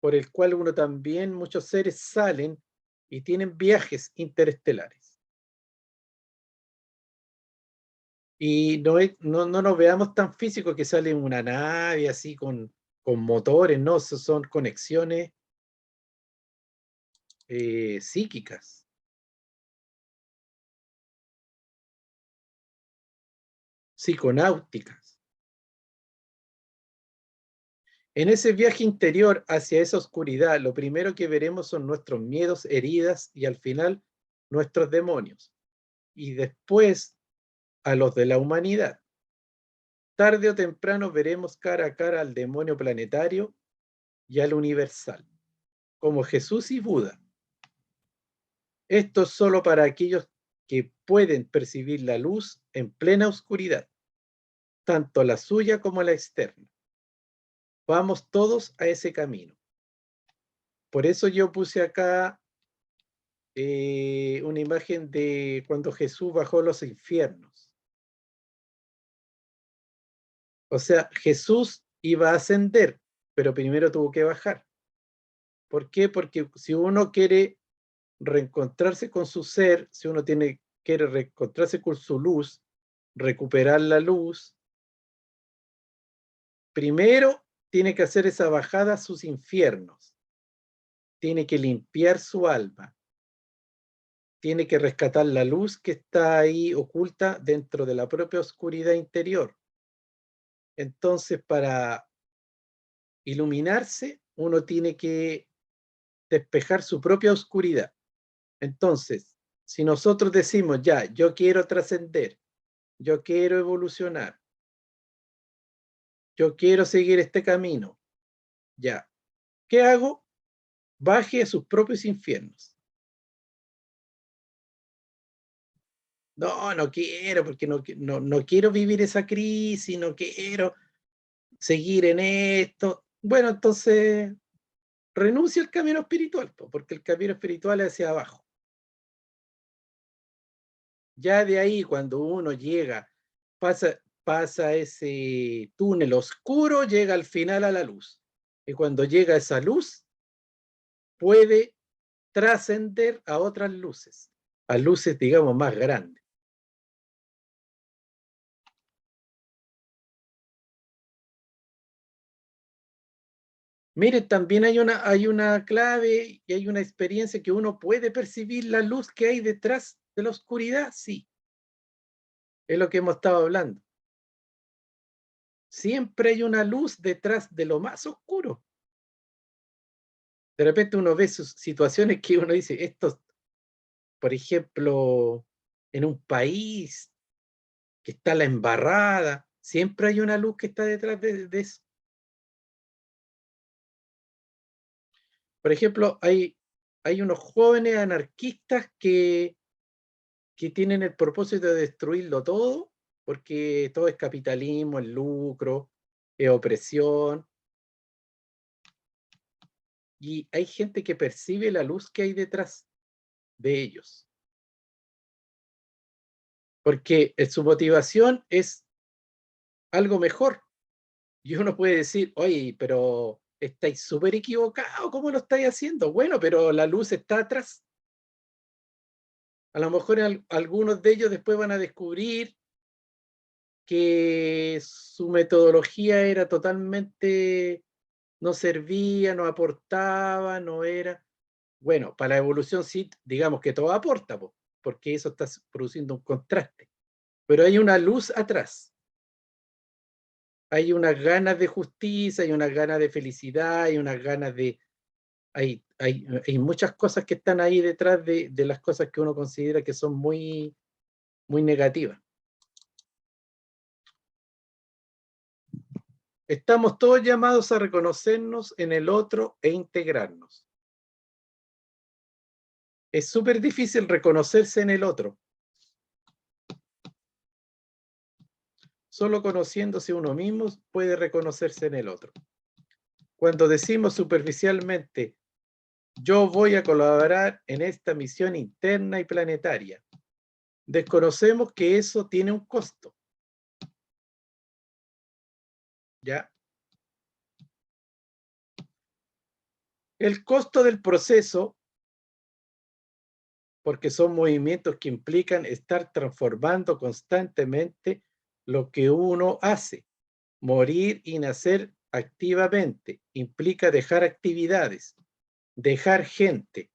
por el cual uno también, muchos seres salen y tienen viajes interestelares. Y no nos veamos tan físicos que sale una nave así con motores, no, son conexiones psíquicas. Psiconáuticas. En ese viaje interior hacia esa oscuridad, lo primero que veremos son nuestros miedos, heridas y al final nuestros demonios. Y después a los de la humanidad. Tarde o temprano veremos cara a cara al demonio planetario y al universal, como Jesús y Buda. Esto es solo para aquellos que pueden percibir la luz en plena oscuridad, tanto la suya como la externa. Vamos todos a ese camino. Por eso yo puse acá una imagen de cuando Jesús bajó a los infiernos. O sea, Jesús iba a ascender, pero primero tuvo que bajar. ¿Por qué? Porque si uno quiere reencontrarse con su ser, si uno quiere reencontrarse con su luz, recuperar la luz, primero tiene que hacer esa bajada a sus infiernos. Tiene que limpiar su alma. Tiene que rescatar la luz que está ahí oculta dentro de la propia oscuridad interior. Entonces, para iluminarse, uno tiene que despejar su propia oscuridad. Entonces, si nosotros decimos, ya, yo quiero trascender, yo quiero evolucionar, yo quiero seguir este camino, ya, ¿qué hago? Baje a sus propios infiernos. No quiero, porque no quiero vivir esa crisis, no quiero seguir en esto. Bueno, entonces renuncia al camino espiritual, porque el camino espiritual es hacia abajo. Ya de ahí, cuando uno llega, pasa ese túnel oscuro, llega al final a la luz. Y cuando llega a esa luz, puede trascender a otras luces, a luces, digamos, más grandes. Miren, también hay una clave y hay una experiencia que uno puede percibir la luz que hay detrás de la oscuridad, sí. Es lo que hemos estado hablando. Siempre hay una luz detrás de lo más oscuro. De repente uno ve sus situaciones que uno dice, esto, por ejemplo, en un país que está la embarrada, siempre hay una luz que está detrás de eso. Por ejemplo, hay unos jóvenes anarquistas que tienen el propósito de destruirlo todo, porque todo es capitalismo, es lucro, es opresión. Y hay gente que percibe la luz que hay detrás. de ellos. Porque su motivación es algo mejor. Y uno puede decir, oye, pero estáis súper equivocados, ¿cómo lo estáis haciendo? Bueno, pero la luz está atrás. A lo mejor algunos de ellos después van a descubrir que su metodología era totalmente, no servía, no aportaba, no era. Bueno, para la evolución sí, digamos que todo aporta, porque eso está produciendo un contraste. Pero hay una luz atrás. Hay unas ganas de justicia, hay unas ganas de felicidad, hay unas ganas de... Hay muchas cosas que están ahí detrás de las cosas que uno considera que son muy, muy negativas. Estamos todos llamados a reconocernos en el otro e integrarnos. Es súper difícil reconocerse en el otro. Solo conociéndose uno mismo puede reconocerse en el otro. Cuando decimos superficialmente, yo voy a colaborar en esta misión interna y planetaria, desconocemos que eso tiene un costo. ¿Ya? El costo del proceso, porque son movimientos que implican estar transformando constantemente lo que uno hace. Morir y nacer activamente implica dejar actividades, dejar gente,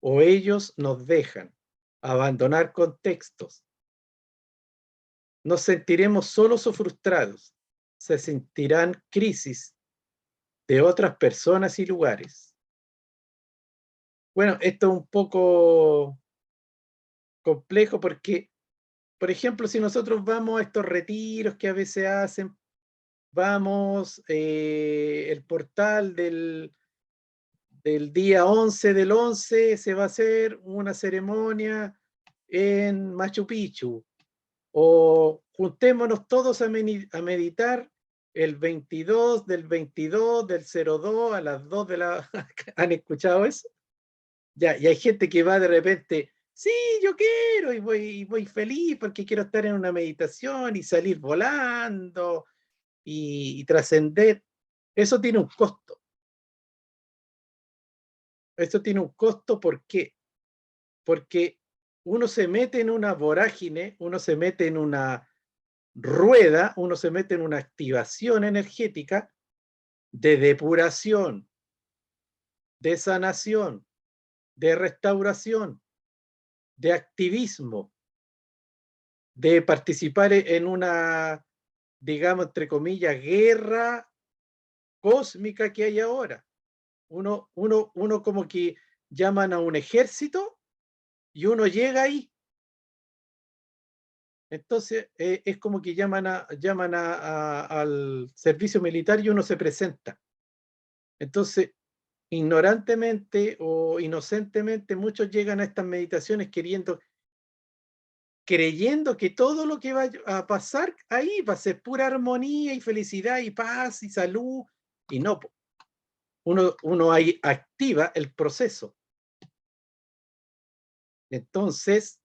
o ellos nos dejan, abandonar contextos. Nos sentiremos solos o frustrados, se sentirán crisis de otras personas y lugares. Bueno, esto es un poco complejo porque, por ejemplo, si nosotros vamos a estos retiros que a veces hacen, vamos, el portal del día 11 del 11 se va a hacer una ceremonia en Machu Picchu, o juntémonos todos a meditar el 22 del 22 del 02 a las 2 de la... ¿Han escuchado eso? Ya, y hay gente que va de repente, sí, yo quiero, y voy feliz porque quiero estar en una meditación y salir volando y trascender. Eso tiene un costo. Eso tiene un costo, ¿por qué? Porque uno se mete en una vorágine, uno se mete en una rueda, uno se mete en una activación energética de depuración, de sanación, de restauración, de activismo, de participar en una, digamos, entre comillas, guerra cósmica que hay ahora. Uno como que llaman a un ejército y uno llega ahí. Entonces, es como que llaman al servicio militar y uno se presenta. Entonces, ignorantemente o inocentemente, muchos llegan a estas meditaciones creyendo que todo lo que va a pasar ahí va a ser pura armonía y felicidad y paz y salud, y no. Uno ahí activa el proceso. Entonces,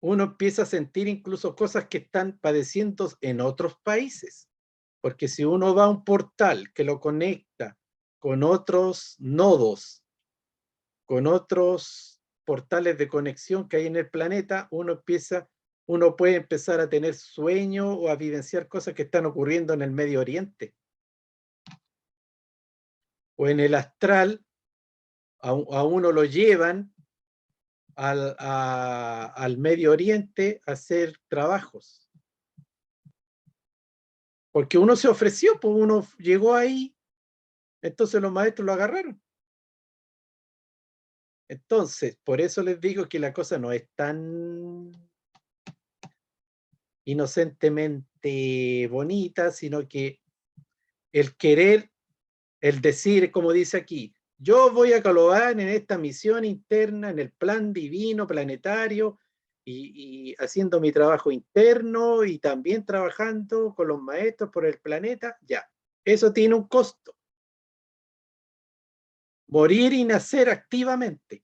uno empieza a sentir incluso cosas que están padeciendo en otros países. Porque si uno va a un portal que lo conecta con otros nodos, con otros portales de conexión que hay en el planeta, uno puede empezar a tener sueños o a vivenciar cosas que están ocurriendo en el Medio Oriente. O en el astral, a uno lo llevan al Medio Oriente a hacer trabajos. Porque uno se ofreció, pues uno llegó ahí, entonces los maestros lo agarraron. Entonces, por eso les digo que la cosa no es tan inocentemente bonita, sino que el querer, el decir, como dice aquí, yo voy a colaborar en esta misión interna, en el plan divino, planetario, y haciendo mi trabajo interno y también trabajando con los maestros por el planeta, ya. Eso tiene un costo. Morir y nacer activamente.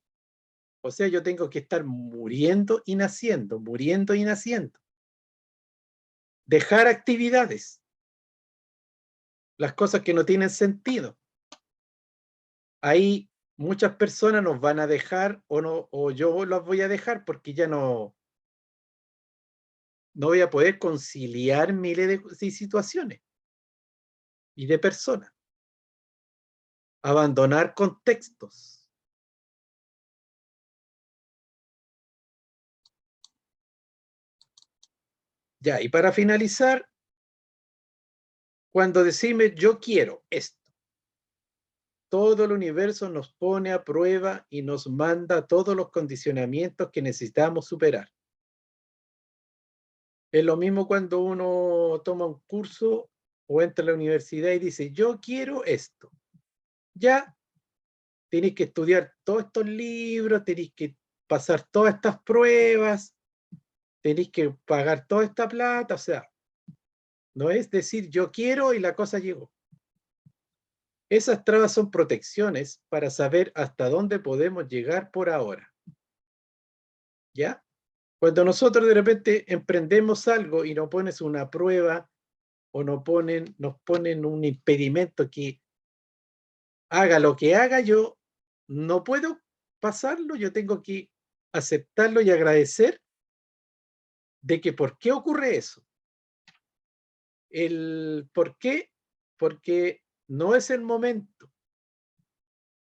O sea, yo tengo que estar muriendo y naciendo, muriendo y naciendo. Dejar actividades, las cosas que no tienen sentido. Ahí muchas personas nos van a dejar o no, o yo los voy a dejar porque ya no voy a poder conciliar miles de situaciones y de personas. Abandonar contextos. Ya, y para finalizar, cuando decimos yo quiero esto, todo el universo nos pone a prueba y nos manda todos los condicionamientos que necesitamos superar. Es lo mismo cuando uno toma un curso o entra a la universidad y dice, yo quiero esto. Ya tenéis que estudiar todos estos libros, tenéis que pasar todas estas pruebas, tenéis que pagar toda esta plata, o sea, no es decir yo quiero y la cosa llegó. Esas trabas son protecciones para saber hasta dónde podemos llegar por ahora. ¿Ya? Cuando nosotros de repente emprendemos algo y nos pones una prueba o nos ponen un impedimento que haga lo que haga, yo no puedo pasarlo, yo tengo que aceptarlo y agradecer de que por qué ocurre eso. El por qué, porque no es el momento,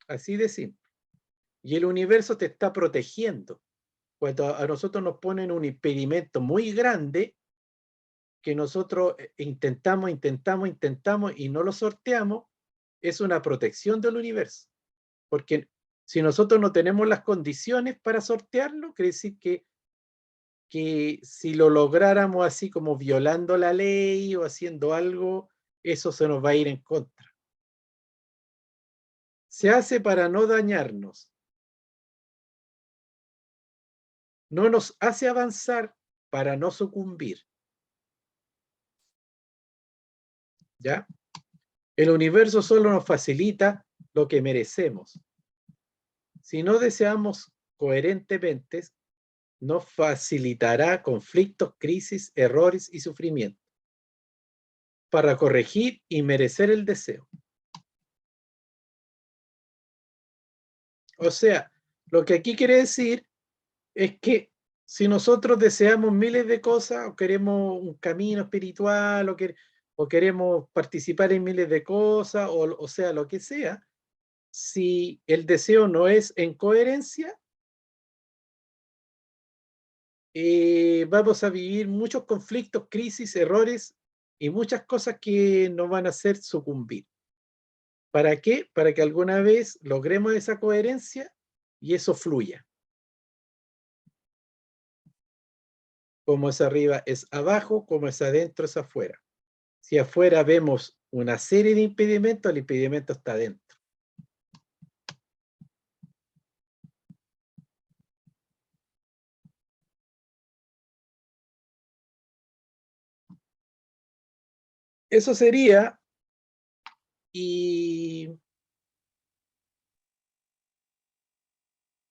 así de simple. Y el universo te está protegiendo. Cuando a nosotros nos ponen un impedimento muy grande, que nosotros intentamos y no lo sorteamos, es una protección del universo. Porque si nosotros no tenemos las condiciones para sortearlo, quiere decir que si lo lográramos así como violando la ley o haciendo algo, eso se nos va a ir en contra. Se hace para no dañarnos. No nos hace avanzar para no sucumbir. ¿Ya? El universo solo nos facilita lo que merecemos. Si no deseamos coherentemente, nos facilitará conflictos, crisis, errores y sufrimiento para corregir y merecer el deseo. O sea, lo que aquí quiere decir es que si nosotros deseamos miles de cosas o queremos un camino espiritual o queremos participar en miles de cosas o sea, lo que sea, si el deseo no es en coherencia, vamos a vivir muchos conflictos, crisis, errores y muchas cosas que nos van a hacer sucumbir. ¿Para qué? Para que alguna vez logremos esa coherencia y eso fluya. Como es arriba es abajo, como es adentro es afuera. Si afuera vemos una serie de impedimentos, el impedimento está adentro. Eso sería, y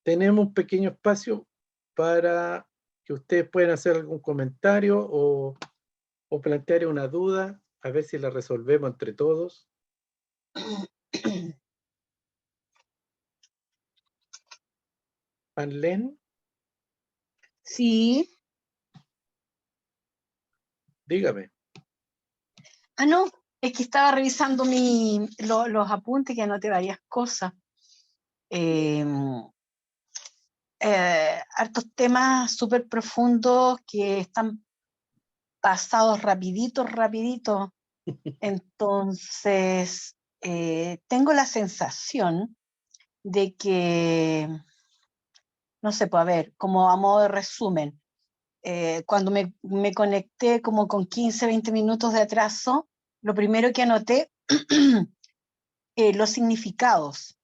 tenemos un pequeño espacio para que ustedes puedan hacer algún comentario o plantear una duda, a ver si la resolvemos entre todos. Panlen, Sí. dígame. No, es que estaba revisando los apuntes que anoté varias cosas. Hartos temas súper profundos que están pasados rapidito. Entonces, tengo la sensación de que, no sé, pues a ver, como a modo de resumen, cuando me conecté como con 15, 20 minutos de atraso, lo primero que anoté, los significados.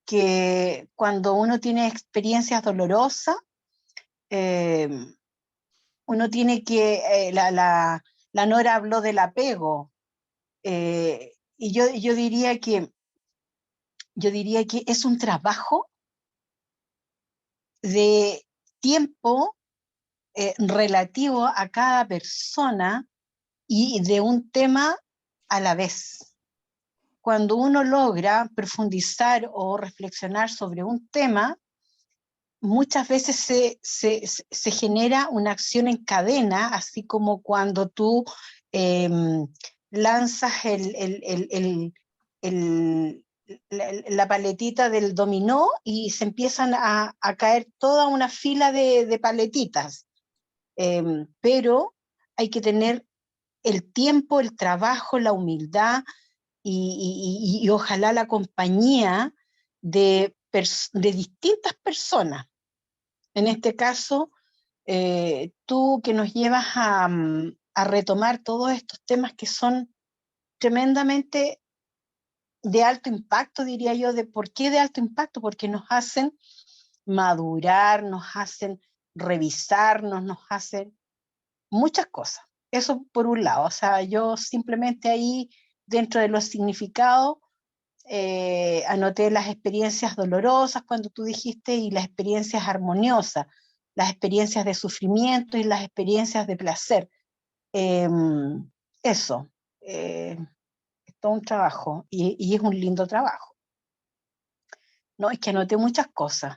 Que cuando uno tiene experiencias dolorosas, uno tiene que, la Nora habló del apego, y yo diría que yo diría que es un trabajo de tiempo relativo a cada persona y de un tema a la vez. Cuando uno logra profundizar o reflexionar sobre un tema, muchas veces se genera una acción en cadena, así como cuando tú lanzas la paletita del dominó y se empiezan a caer toda una fila de paletitas. Pero hay que tener el tiempo, el trabajo, la humildad y ojalá la compañía de distintas personas. En este caso, tú que nos llevas a retomar todos estos temas que son tremendamente de alto impacto, diría yo. ¿Por qué de alto impacto? Porque nos hacen madurar, nos hacen revisarnos, nos hacen muchas cosas. Eso por un lado. O sea, yo simplemente ahí, dentro de los significados, anoté las experiencias dolorosas cuando tú dijiste y las experiencias armoniosas, las experiencias de sufrimiento y las experiencias de placer. Eso, es todo un trabajo y es un lindo trabajo. No, es que anoté muchas cosas.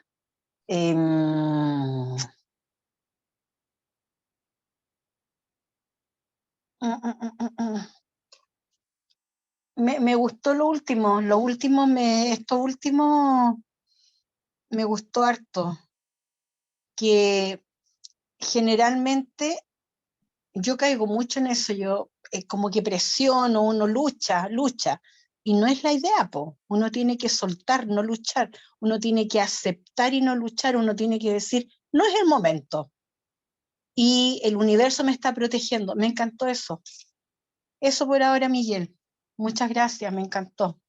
Me gustó esto último me gustó harto, que generalmente yo caigo mucho en eso, yo como que presiono, uno lucha, y no es la idea, po. Uno tiene que soltar, no luchar, uno tiene que aceptar y no luchar, uno tiene que decir, no es el momento, y el universo me está protegiendo. Me encantó eso. Eso por ahora, Miguel. Muchas gracias, me encantó.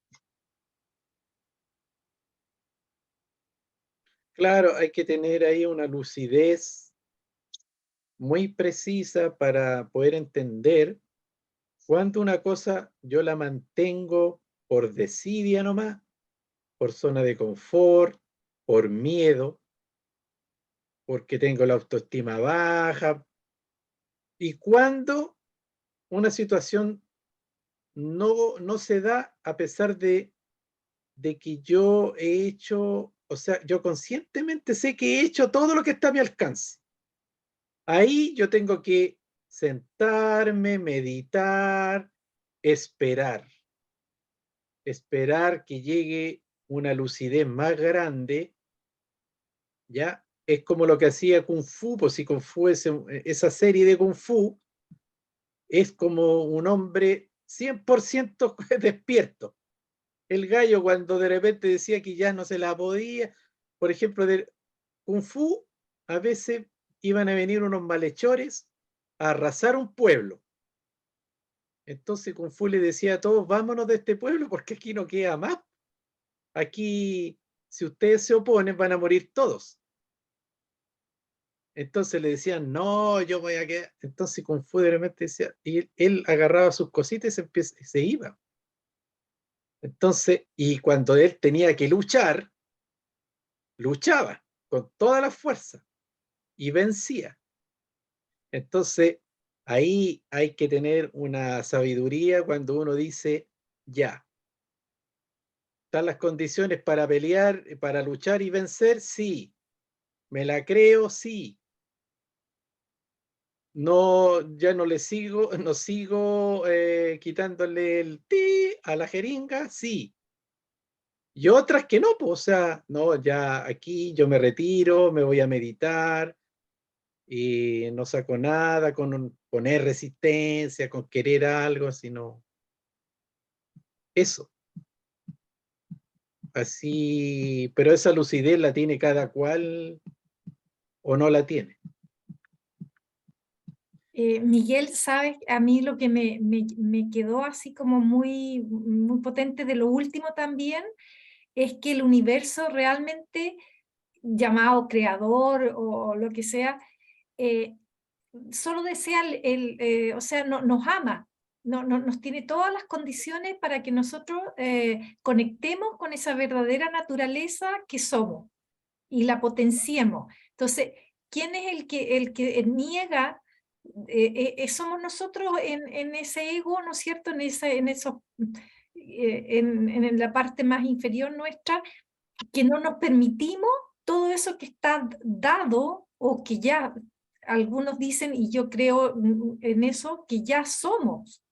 Claro, hay que tener ahí una lucidez muy precisa para poder entender cuando una cosa yo la mantengo por desidia nomás, por zona de confort, por miedo, porque tengo la autoestima baja, y cuando una situación no se da a pesar de que yo he hecho, o sea, yo conscientemente sé que he hecho todo lo que está a mi alcance. Ahí yo tengo que sentarme, meditar, esperar que llegue una lucidez más grande, ¿ya? Es como lo que hacía Kung Fu, pues si Kung Fu es esa serie de Kung Fu, es como un hombre 100% despierto. El gallo cuando de repente decía que ya no se la podía, por ejemplo, de Kung Fu, a veces iban a venir unos malhechores a arrasar un pueblo. Entonces Kung Fu le decía a todos, vámonos de este pueblo porque aquí no queda más. Aquí, si ustedes se oponen, van a morir todos. Entonces le decían, no, yo voy a quedar. Entonces Kung Fu de repente decía, y él agarraba sus cositas y se iba. Entonces, y cuando él tenía que luchar, luchaba con toda la fuerza y vencía. Entonces, ahí hay que tener una sabiduría cuando uno dice, ya, ¿están las condiciones para pelear, para luchar y vencer? Sí. ¿Me la creo? Sí. No, ya no le sigo, no sigo quitándole el ti a la jeringa, sí. Y otras que no, pues, o sea, no, ya aquí yo me retiro, me voy a meditar y no saco nada con poner resistencia, con querer algo, sino eso. Así, pero esa lucidez la tiene cada cual o no la tiene. Miguel, sabes, a mí lo que me quedó así como muy potente de lo último también es que el universo realmente, llamado creador o lo que sea, solo desea o sea, nos ama. nos tiene todas las condiciones para que nosotros conectemos con esa verdadera naturaleza que somos y la potenciemos. Entonces, ¿quién es el que niega? Somos nosotros en ese ego, ¿no es cierto? En la parte más inferior nuestra, que no nos permitimos todo eso que está dado, o que ya algunos dicen, y yo creo en eso, que ya somos,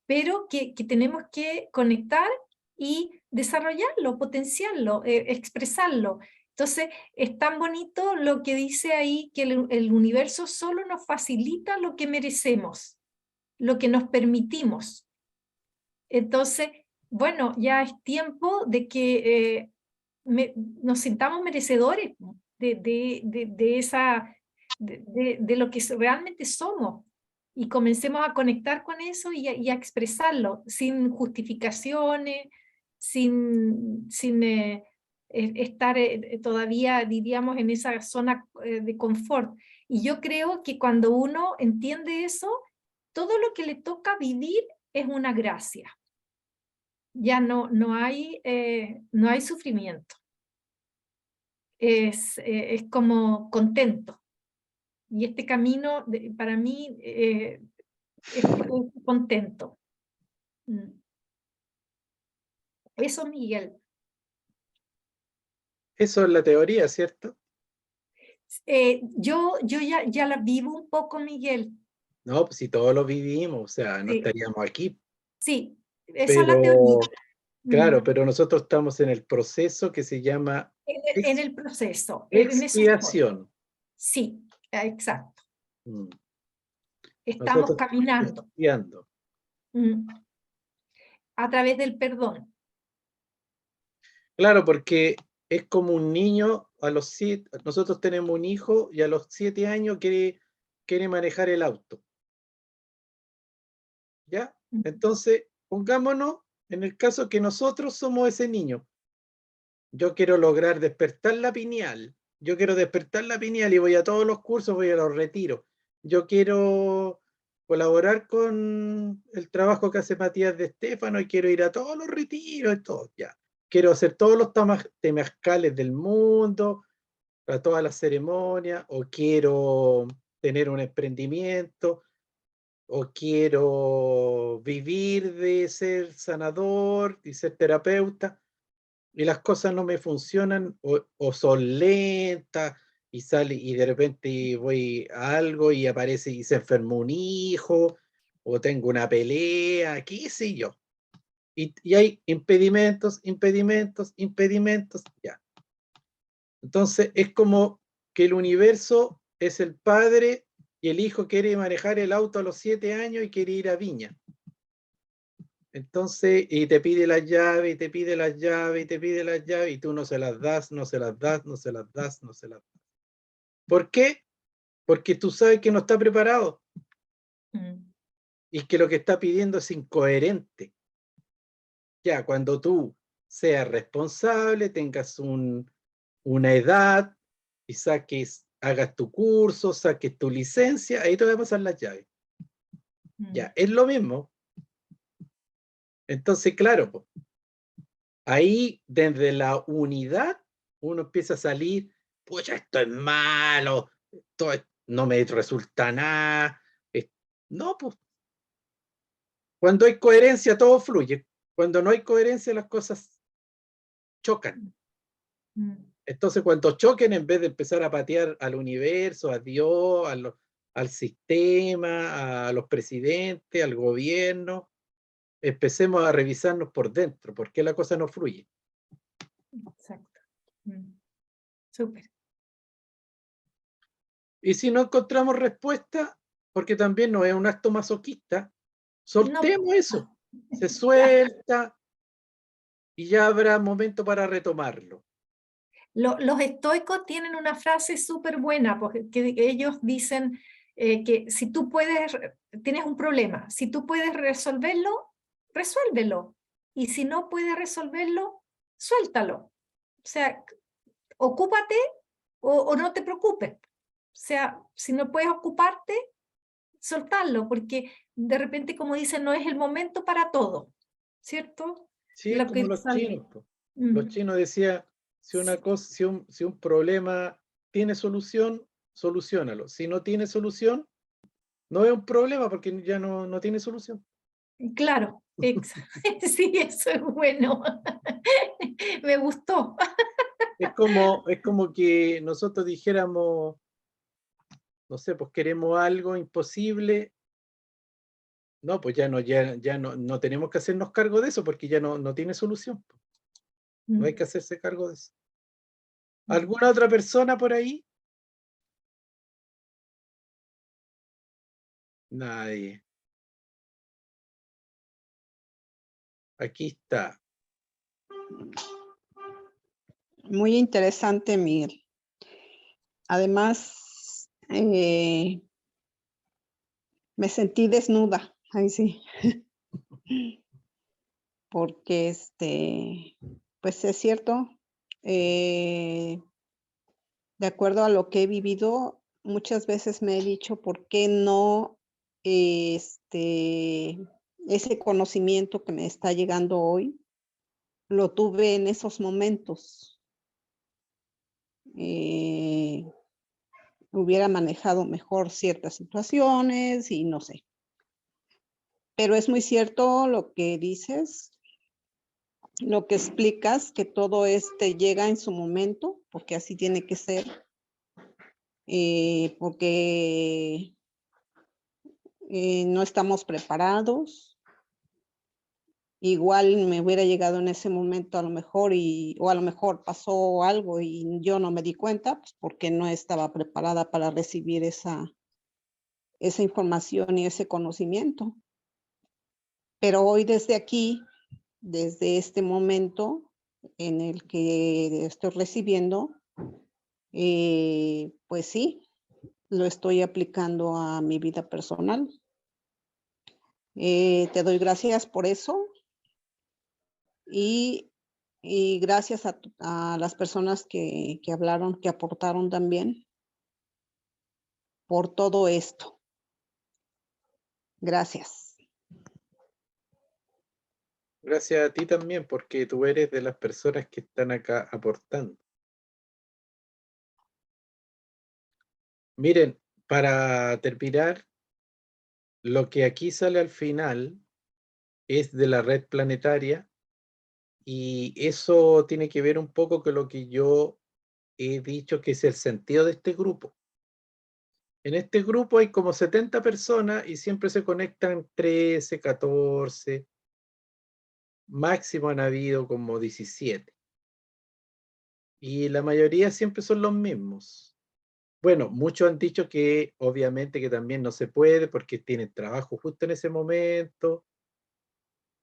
pero que tenemos que conectar y desarrollarlo, potenciarlo, expresarlo. Entonces, es tan bonito lo que dice ahí, que el universo solo nos facilita lo que merecemos, lo que nos permitimos. Entonces, bueno, ya es tiempo de que nos sintamos merecedores de lo que realmente somos, y comencemos a conectar con eso y a expresarlo sin justificaciones, sin estar todavía, diríamos, en esa zona de confort. Y yo creo que cuando uno entiende eso, todo lo que le toca vivir es una gracia. Ya no hay sufrimiento. Es como contento. Y este camino, para mí, es contento. Eso, Miguel. Eso es la teoría, ¿cierto? Yo ya la vivo un poco, Miguel. No, pues si todos lo vivimos, o sea, no Sí. estaríamos aquí. Sí, esa es la Pero, teoría. claro, pero nosotros estamos en el proceso que se llama En el proceso. En eso estoy. expiación. Sí, exacto. Mm. Estamos Nosotros caminando expiando. a través del perdón. Claro, porque es como un niño a los 7, nosotros tenemos un hijo y a los 7 años quiere manejar el auto. ¿Ya? Entonces, pongámonos en el caso que nosotros somos ese niño. Yo quiero lograr despertar la pineal. Yo quiero despertar la pineal y voy a todos los cursos, voy a los retiros. Yo quiero colaborar con el trabajo que hace Matías de Estéfano y quiero ir a todos los retiros y todo, ya. Quiero hacer todos los temazcales del mundo, a todas las ceremonias, o quiero tener un emprendimiento, o quiero vivir de ser sanador y ser terapeuta, y las cosas no me funcionan, o son lentas, y sale, y de repente voy a algo y aparece y se enfermó un hijo, o tengo una pelea, qué sé yo. Y hay impedimentos, ya. Entonces es como que el universo es el padre y el hijo quiere manejar el auto a los 7 años y quiere ir a Viña. Entonces, y te pide las llaves, y te pide las llaves, y te pide las llaves, y tú no se las das, no se las das, no se las das, no se las das. ¿Por qué? Porque tú sabes que no está preparado. Y que lo que está pidiendo es incoherente. Ya, cuando tú seas responsable, tengas una edad, y hagas tu curso, saques tu licencia, ahí te voy a pasar las llaves. Ya, es lo mismo. Entonces, claro, pues, ahí desde la unidad uno empieza a salir, pues esto es malo, no me resulta nada. No, pues, cuando hay coherencia todo fluye. Cuando no hay coherencia las cosas chocan. Entonces, cuando choquen, en vez de empezar a patear al universo, a Dios, al sistema, a los presidentes, al gobierno, empecemos a revisarnos por dentro, porque la cosa no fluye. Exacto. Súper. Y si no encontramos respuesta, porque también no es un acto masoquista, soltemos eso, se suelta y ya habrá momento para retomarlo. Los estoicos tienen una frase súper buena, porque ellos dicen que si tú tienes un problema, si tú puedes resolverlo, resuélvelo. Y si no puedes resolverlo, suéltalo. O sea, ocúpate o no te preocupes. O sea, si no puedes ocuparte, soltarlo, porque de repente, como dicen, no es el momento para todo, ¿cierto? Sí, es Lo como que los sale. chinos, po. Los Mm, chinos decían, si una cosa, si un problema tiene solución, soluciónalo. Si no tiene solución, no es un problema porque ya no tiene solución. claro, sí, eso es bueno. Me gustó. Es como que nosotros dijéramos, no sé, pues queremos algo imposible. No, pues no tenemos que hacernos cargo de eso porque ya no tiene solución. No hay Mm, que hacerse cargo de eso. mm. ¿Alguna otra persona por ahí? Nadie. Aquí está. Muy interesante, Miguel. Además, me sentí desnuda, ahí sí, porque pues es cierto, de acuerdo a lo que he vivido, muchas veces me he dicho, ¿por qué no ese conocimiento que me está llegando hoy, lo tuve en esos momentos? Hubiera manejado mejor ciertas situaciones y no sé. Pero es muy cierto lo que dices, lo que explicas, que todo llega en su momento, porque así tiene que ser, porque no estamos preparados. Igual me hubiera llegado en ese momento a lo mejor o a lo mejor pasó algo y yo no me di cuenta, pues porque no estaba preparada para recibir esa información y ese conocimiento. Pero hoy desde aquí, desde este momento en el que estoy recibiendo, pues sí, lo estoy aplicando a mi vida personal. Te doy gracias por eso y, y gracias a las personas que hablaron, que aportaron también por todo esto. Gracias. Gracias a ti también, porque tú eres de las personas que están acá aportando. Miren, para terminar, lo que aquí sale al final es de la red planetaria y eso tiene que ver un poco con lo que yo he dicho que es el sentido de este grupo. En este grupo hay como 70 personas y siempre se conectan 13, 14, máximo han habido como 17. Y la mayoría siempre son los mismos. Bueno, muchos han dicho que obviamente que también no se puede porque tienen trabajo justo en ese momento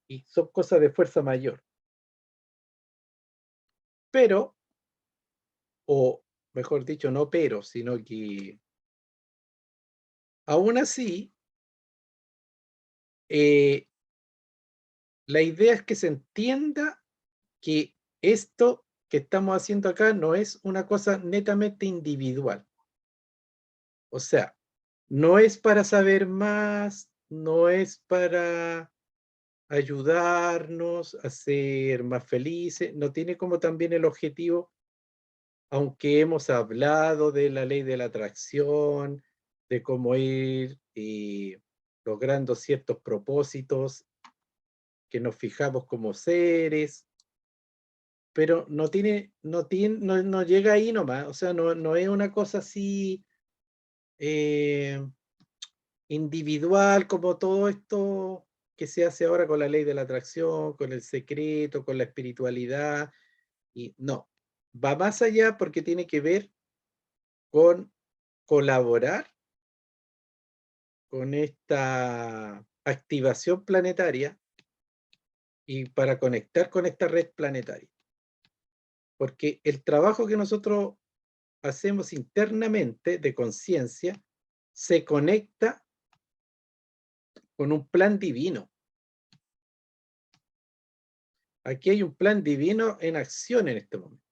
y son cosas de fuerza mayor. Pero, o mejor dicho, no pero, sino que aún así, la idea es que se entienda que esto que estamos haciendo acá no es una cosa netamente individual. O sea, no es para saber más, no es para ayudarnos a ser más felices, no tiene como también el objetivo, aunque hemos hablado de la ley de la atracción, de cómo ir logrando ciertos propósitos que nos fijamos como seres, pero no llega ahí nomás, o sea, no es una cosa así eh, individual como todo esto que se hace ahora con la ley de la atracción, con el secreto, con la espiritualidad, y no, va más allá porque tiene que ver con colaborar con esta activación planetaria y para conectar con esta red planetaria. Porque el trabajo que nosotros hacemos internamente de conciencia se conecta con un plan divino. Aquí hay un plan divino en acción en este momento.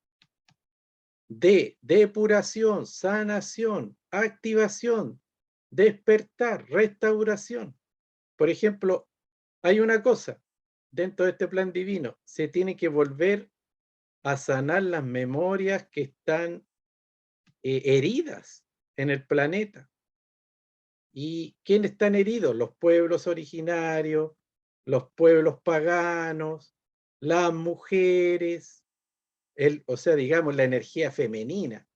De depuración, sanación, activación despertar, restauración. Por ejemplo, hay una cosa, dentro de este plan divino, se tiene que volver a sanar las memorias que están heridas en el planeta. ¿Y quiénes están heridos? Los pueblos originarios, los pueblos paganos, las mujeres, o sea, digamos, la energía femenina.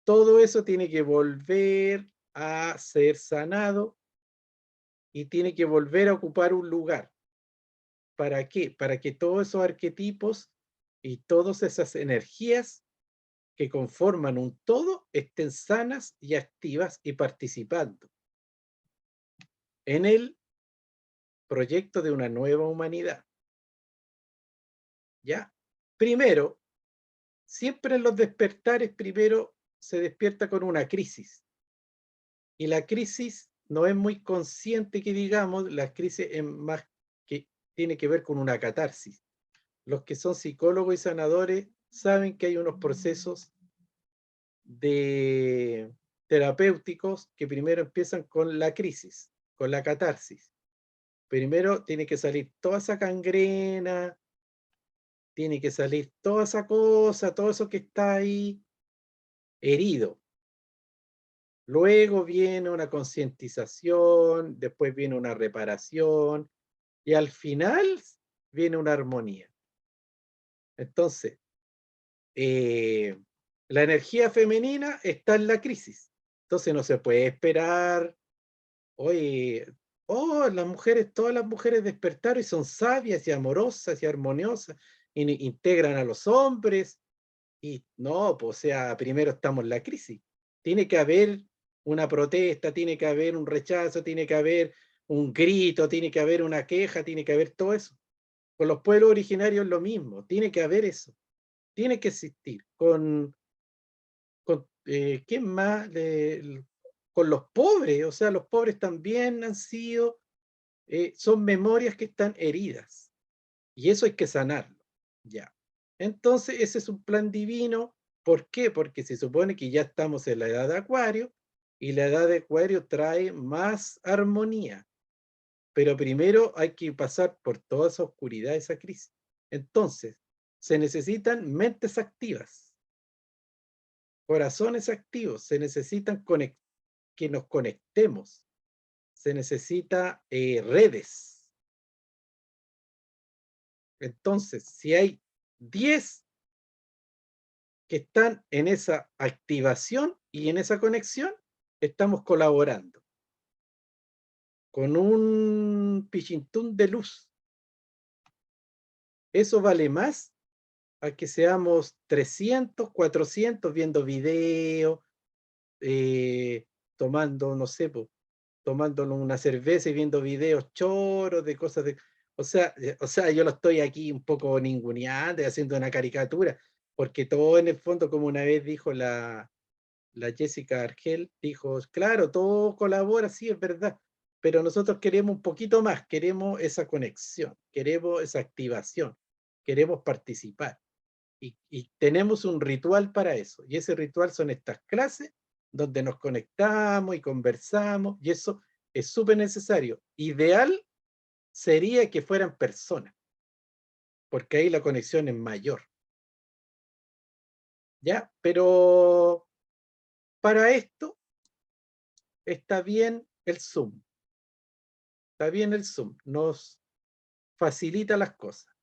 Todo eso tiene que volver a ser sanado y tiene que volver a ocupar un lugar. ¿Para qué? Para que todos esos arquetipos y todas esas energías que conforman un todo estén sanas y activas y participando en el proyecto de una nueva humanidad. ¿Ya? Primero, siempre en los despertares, primero se despierta con una crisis. Y la crisis no es muy consciente que digamos, la crisis es más que tiene que ver con una catarsis. Los que son psicólogos y sanadores saben que hay unos procesos de terapéuticos que primero empiezan con la crisis, con la catarsis. Primero tiene que salir toda esa gangrena, tiene que salir toda esa cosa, todo eso que está ahí herido. Luego viene una concientización, después viene una reparación y al final viene una armonía. Entonces, la energía femenina está en la crisis. Entonces no se puede esperar, oye, oh, las mujeres, todas las mujeres despertaron y son sabias y amorosas y armoniosas y integran a los hombres. Y no, pues, o sea, primero estamos en la crisis. Tiene que haber una protesta, tiene que haber un rechazo, tiene que haber un grito, tiene que haber una queja, tiene que haber todo eso. Con los pueblos originarios es lo mismo, tiene que haber eso, tiene que existir. ¿Quién más? Con los pobres, o sea, los pobres también han sido, son memorias que están heridas. Y eso hay que sanarlo, ya. Entonces, ese es un plan divino. ¿Por qué? Porque se supone que ya estamos en la edad de Acuario y la edad de Acuario trae más armonía. Pero primero hay que pasar por toda esa oscuridad, esa crisis. Entonces, se necesitan mentes activas, corazones activos, se necesitan que nos conectemos, se necesita redes. Entonces, si hay 10 que están en esa activación y en esa conexión, estamos colaborando con un pichintún de luz. Eso vale más a que seamos 300, 400 viendo video, tomando, no sé, tomándonos una cerveza y viendo videos choros de cosas de... O sea, yo lo estoy aquí un poco ninguneando y haciendo una caricatura, porque todo en el fondo, como una vez dijo la Jessica Argel, dijo, claro, todo colabora, sí, es verdad, pero nosotros queremos un poquito más, queremos esa conexión, queremos esa activación, queremos participar. Y tenemos un ritual para eso, y ese ritual son estas clases donde nos conectamos y conversamos, y eso es súper necesario. Ideal sería que fueran personas, porque ahí la conexión es mayor. ¿Ya? Pero para esto está bien el Zoom. Está bien el Zoom, nos facilita las cosas.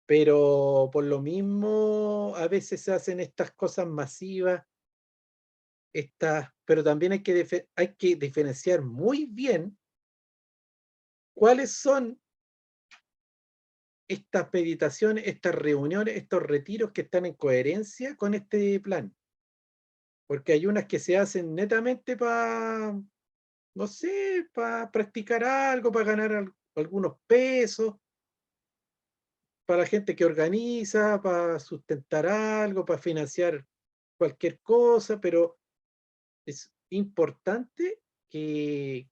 Pero por lo mismo, a veces se hacen estas cosas masivas, pero también hay que diferenciar muy bien cuáles son estas meditaciones, estas reuniones, estos retiros que están en coherencia con este plan. Porque hay unas que se hacen netamente para, no sé, para practicar algo, para ganar algunos pesos, para gente que organiza, para sustentar algo, para financiar cualquier cosa, pero es importante que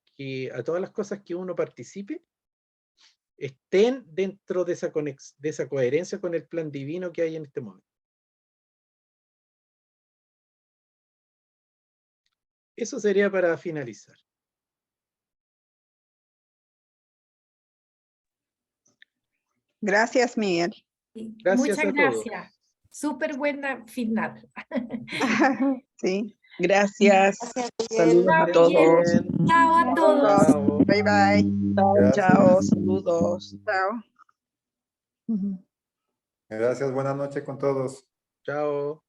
a todas las cosas que uno participe estén dentro de esa coherencia con el plan divino que hay en este momento. Eso sería para finalizar. Gracias, Miguel. Sí, Gracias muchas a todos. gracias. Súper buena final. Sí. Gracias. Gracias, Saludos Miguel. a Que todos. estén bien. Chao a todos. Chao. Bye, bye. Chao, Gracias. chao. Saludos. Chao. Gracias, buenas noches con todos. Chao.